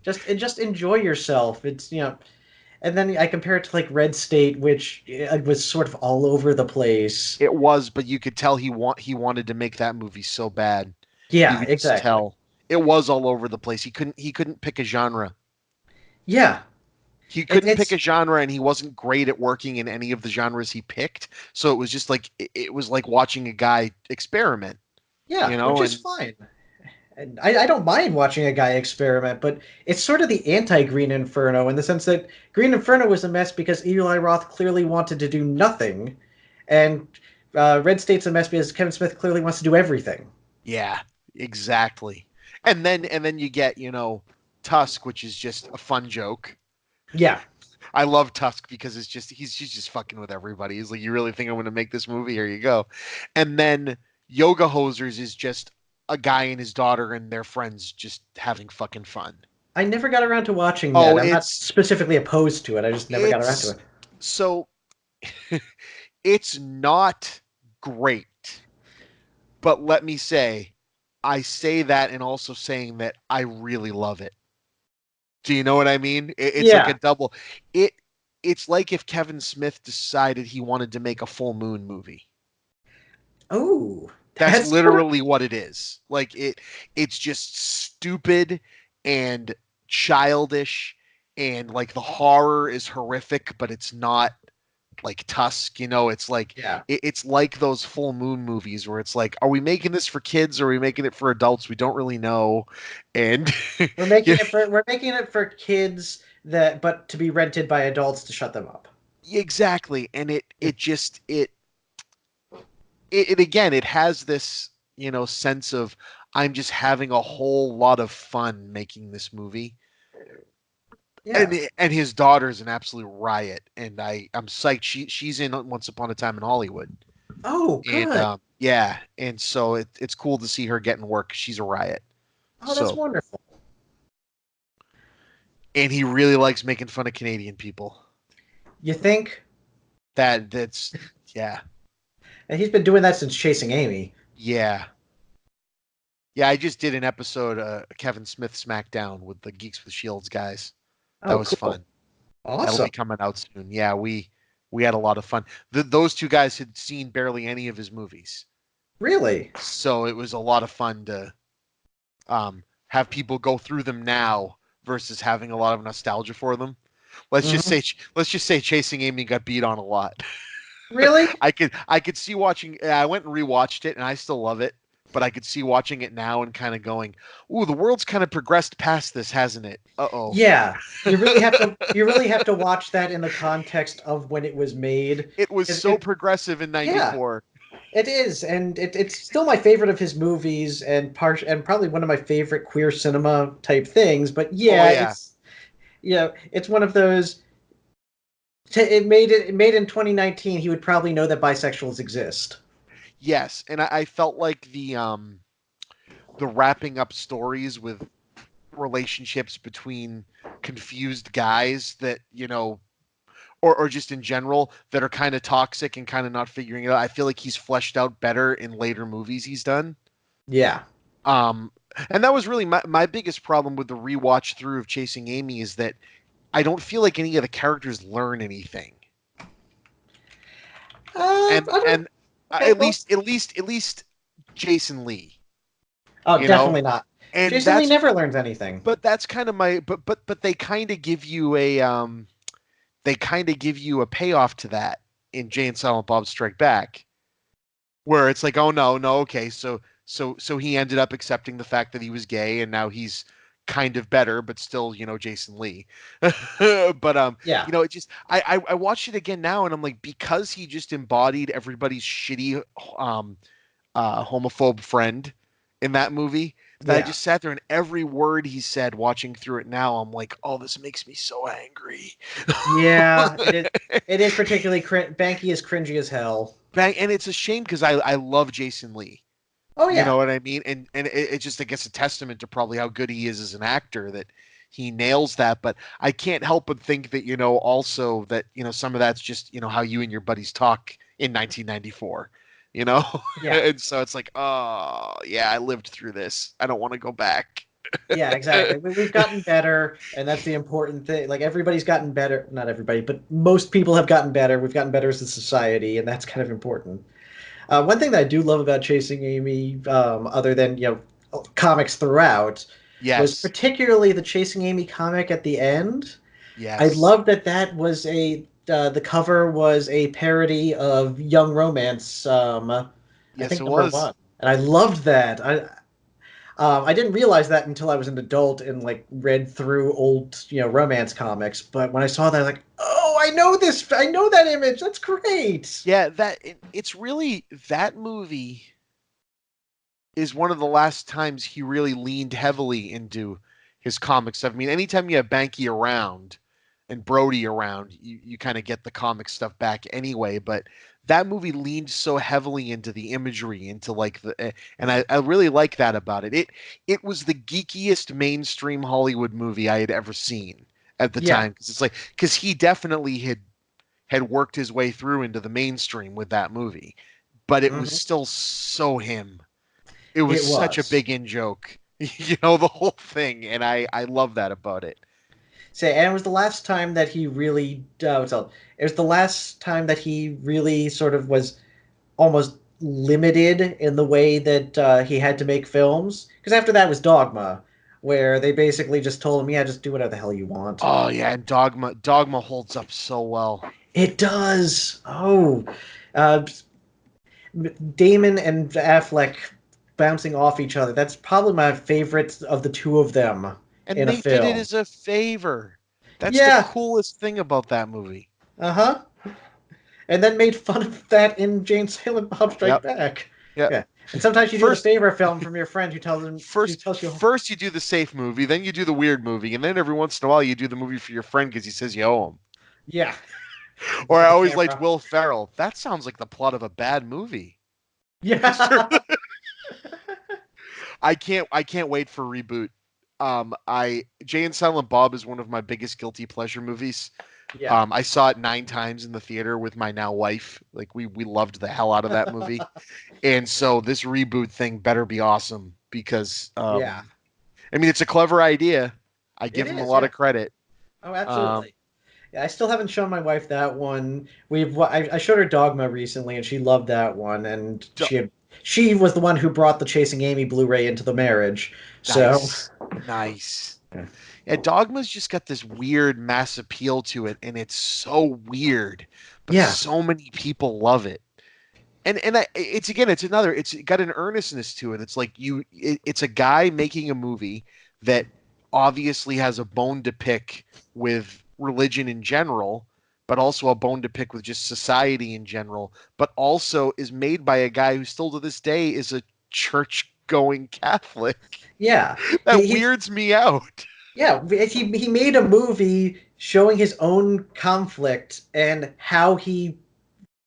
Just enjoy yourself. It's and then I compare it to like Red State, which was sort of all over the place. It was, but you could tell he wanted to make that movie so bad. You Yeah, could just exactly. tell. It was all over the place. He couldn't pick a genre. Yeah, He it, couldn't pick it's a genre, and he wasn't great at working in any of the genres he picked. So it was just like it was like watching a guy experiment, yeah, you which know, is and fine. And I don't mind watching a guy experiment, but it's sort of the anti-Green Inferno in the sense that Green Inferno was a mess because Eli Roth clearly wanted to do nothing, and Red State's a mess because Kevin Smith clearly wants to do everything. yeah, exactly. And then you get, Tusk, which is just a fun joke. Yeah. I love Tusk because he's just fucking with everybody. He's like, you really think I'm going to make this movie? Here you go. And then Yoga Hosers is just a guy and his daughter and their friends just having fucking fun. I never got around to watching Oh, that. I'm not specifically opposed to it. I just never got around to it's it. so it's not great, but let me say, I say that and also saying that I really love it. Do you know what I mean? It's like a Yeah. double. It it's like if Kevin Smith decided he wanted to make a full moon movie. Oh, That's that's literally what it is. Like it's just stupid and childish, and like the horror is horrific, but it's not like Tusk, it's like yeah. it's like those full moon movies where it's like, are we making this for kids or are we making it for adults? We don't really know. And yeah, We're making it for kids but to be rented by adults to shut them up. exactly. And it just it again, it has this, sense of I'm just having a whole lot of fun making this movie. Yeah. And his daughter's an absolute riot, and I'm psyched. She's in Once Upon a Time in Hollywood. Oh, And good. yeah, and so it's cool to see her getting work. She's a riot. Oh, that's So, wonderful. and he really likes making fun of Canadian people. You think? That's yeah, And he's been doing that since Chasing Amy. yeah, yeah. I just did an episode, Kevin Smith SmackDown with the Geeks with Shields guys. That Oh, was cool. fun. That'll Awesome. be coming out soon. Yeah, we had a lot of fun. Those two guys had seen barely any of his movies, Really? so it was a lot of fun to have people go through them now versus having a lot of nostalgia for them. Hmm. Let's just say Chasing Amy got beat on a lot. Really? I could see watching. I went and rewatched it, and I still love it. But I could see watching it now and kind of going, "Ooh, the world's kind of progressed past this, hasn't it? Uh-oh." Yeah. You really have to watch that in the context of when it was made. It was so It progressive in yeah, '94. it is, and it's still my favorite of his movies, and probably one of my favorite queer cinema type things. But Oh yeah, yeah, it's one of those. It made in 2019. He would probably know that bisexuals exist. yes, and I felt like the wrapping up stories with relationships between confused guys that or just in general that are kind of toxic and kind of not figuring it out. I feel like he's fleshed out better in later movies he's done. Yeah. Um, and that was really my biggest problem with the rewatch through of Chasing Amy is that I don't feel like any of the characters learn anything. I don't. And Okay. Well. at least Jason Lee, Oh, you know, definitely not. and Jason Lee never learns anything. that's kind of my but they kind of give you a payoff to that in Jay and Silent Bob Strike Back, where it's like, oh no, okay, so he ended up accepting the fact that he was gay, and now he's kind of better, but still, Jason Lee. But Yeah. it just I watched it again now, and I'm like, because he just embodied everybody's shitty homophobe friend in that movie. That I Yeah. just sat there and every word he said, watching through it now, I'm like, oh, this makes me so angry. Yeah. It is. It is particularly Banky is cringy as hell. Bang, and it's a shame because I love Jason Lee. Oh You know yeah. what I mean? And it just, I guess, a testament to probably how good he is as an actor that he nails that. But I can't help but think that also that some of that's just how you and your buddies talk in 1994. Yeah. And so it's like, oh yeah, I lived through this. I don't want to go back. Yeah, exactly. We've gotten better, and that's the important thing. Like everybody's gotten better. Not everybody, but most people have gotten better. We've gotten better as a society, and that's kind of important. One thing that I do love about Chasing Amy, other than comics throughout, was Yes, particularly the Chasing Amy comic at the end. I yes, love that was the cover was a parody of Young Romance. I yes, think it number was. one, and I loved that. I didn't realize that until I was an adult and like read through old romance comics. But when I saw that, I was like, oh, I know this. I know that image. That's great. Yeah, it's really that movie. is one of the last times he really leaned heavily into his comic stuff. I mean, anytime you have Banky around and Brody around, you kind of get the comic stuff back anyway. But that movie leaned so heavily into the imagery, into like and I really like that about it. It was the geekiest mainstream Hollywood movie I had ever seen at the Yeah. time, because it's like, because he definitely had worked his way through into the mainstream with that movie, but it was Hmm. still so him. It was It such a was. big in joke, the whole thing, and I love that about it. Say, and it was the last time that he really. It was the last time that he really sort of was almost limited in the way that he had to make films. Because after that was Dogma, where they basically just told him, "Yeah, just do whatever the hell you want." Oh yeah, and Dogma holds up so well. It does. Oh, uh, Damon and Affleck bouncing off each other. That's probably my favorite of the two of them And in a they did it film. as a favor. That's the Yeah. coolest thing about that movie. Uh huh. And then made fun of that in Jane Silent Bob Strike Yep. Back. Yep. Yeah. And sometimes you do the First favor film from your friend who tells you, first you do the safe movie, then you do the weird movie, and then every once in a while you do the movie for your friend because he says you owe him. yeah, Or I the always liked camera. Will Ferrell. That sounds like the plot of a bad movie. Yeah. I can't wait for reboot. I Jay and Silent Bob is one of my biggest guilty pleasure movies. Yeah. I saw it 9 times in the theater with my now wife. Like we loved the hell out of that movie. And so this reboot thing better be awesome, because Yeah. I mean, it's a clever idea. I It give him a is. lot Yeah. of credit. Oh, Um, absolutely. Yeah, I still haven't shown my wife that one. I showed her Dogma recently, and she loved that one. And she was the one who brought the Chasing Amy Blu-ray into the marriage. So nice, nice. yeah, And Dogma's just got this weird mass appeal to it, and it's so weird, but yeah, so many people love it. It's again, it's got an earnestness to it. It's like it's a guy making a movie that obviously has a bone to pick with religion in general, but also a bone to pick with just society in general, but also is made by a guy who still to this day is a church going Catholic. yeah. That He's weirds me out. yeah. He made a movie showing his own conflict and how he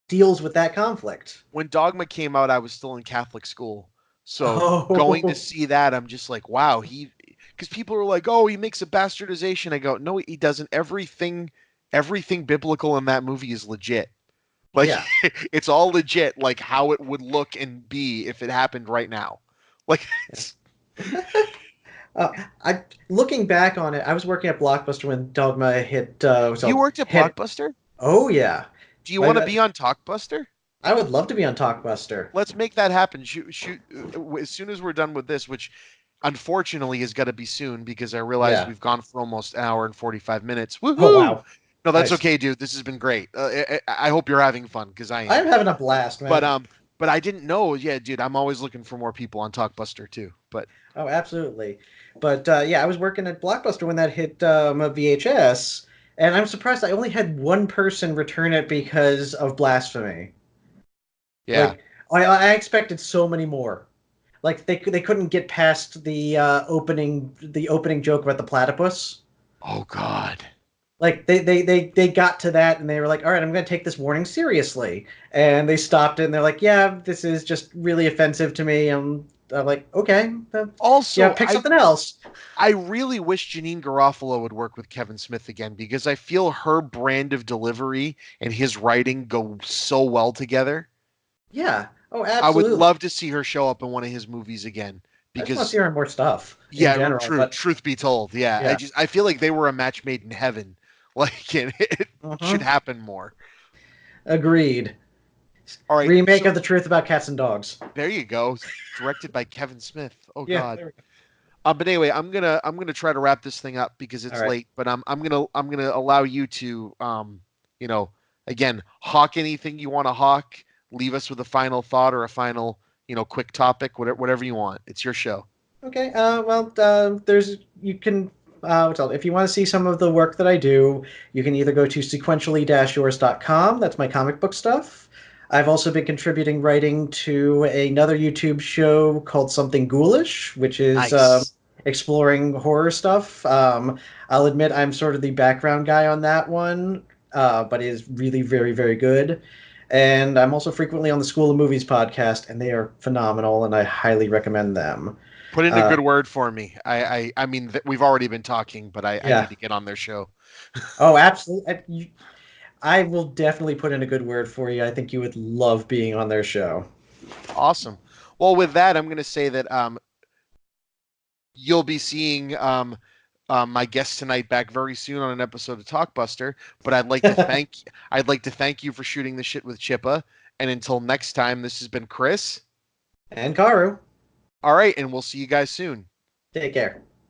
deals with that conflict. When Dogma came out, I was still in Catholic school. So going to Oh, see that, I'm just like, wow, because people are like, oh, he makes a bastardization. I go, no, he doesn't. Everything biblical in that movie is legit. Like, yeah. it's all legit, like how it would look and be if it happened right now. Like, Uh, I looking back on it, I was working at Blockbuster when Dogma you worked at hit. Blockbuster? Oh yeah, Do you want to I, be on Talkbuster? I would love to be on Talkbuster. Let's make that happen. Shoot, as soon as we're done with this, which unfortunately has got to be soon because I realize Yeah. we've gone for almost an hour and 45 minutes. Oh Woohoo! wow. No, that's Nice. okay, dude. This has been great. I hope you're having fun, because I I'm am. having a blast, But man. I didn't know. Yeah, dude, I'm always looking for more people on Talkbuster too. But Oh, absolutely. But yeah, I was working at Blockbuster when that hit a VHS, and I'm surprised I only had one person return it because of blasphemy. yeah. Like I expected so many more. Like they couldn't get past the opening joke about the platypus. Oh God. Like they got to that and they were like, all right, I'm going to take this warning seriously, and they stopped it and they're like, yeah, this is just really offensive to me. I'm like, okay, yeah, Also, pick something else. I really wish Janine Garofalo would work with Kevin Smith again, because I feel her brand of delivery and his writing go so well together. Yeah, oh, I would absolutely. love to see her show up in one of his movies again, I just want to because see her in more stuff in yeah, general. true. But Truth be told, yeah, yeah, I feel like they were a match made in heaven. Like, and it should uh-huh. happen more. Agreed. All right, Remake so of The Truth About Cats and Dogs. there you go, directed by Kevin Smith. Oh Yeah, God. there we go. But anyway, I'm gonna try to wrap this thing up because All it's right. late. But I'm gonna allow you to you know again, hawk anything you want to hawk. Leave us with a final thought or a final, quick topic, whatever you want. It's your show. Okay. Well, there's you can. What's else? If you want to see some of the work that I do, you can either go to sequentially-yours.com. That's my comic book stuff. I've also been contributing writing to another YouTube show called Something Ghoulish, which is Nice. exploring horror stuff. I'll admit I'm sort of the background guy on that one, but it is really very, very good. And I'm also frequently on the School of Movies podcast, and they are phenomenal, and I highly recommend them. Put in a Uh, good word for me. I mean, we've already been talking, but I yeah. need to get on their show. Oh, absolutely. I will definitely put in a good word for you. I think you would love being on their show. Awesome. Well, with that, I'm going to say that you'll be seeing my guest tonight back very soon on an episode of Talkbuster. But I'd like to thank you for shooting the shit with Chippa. And until next time, this has been Chris. And Karu, All right, and we'll see you guys soon. take care.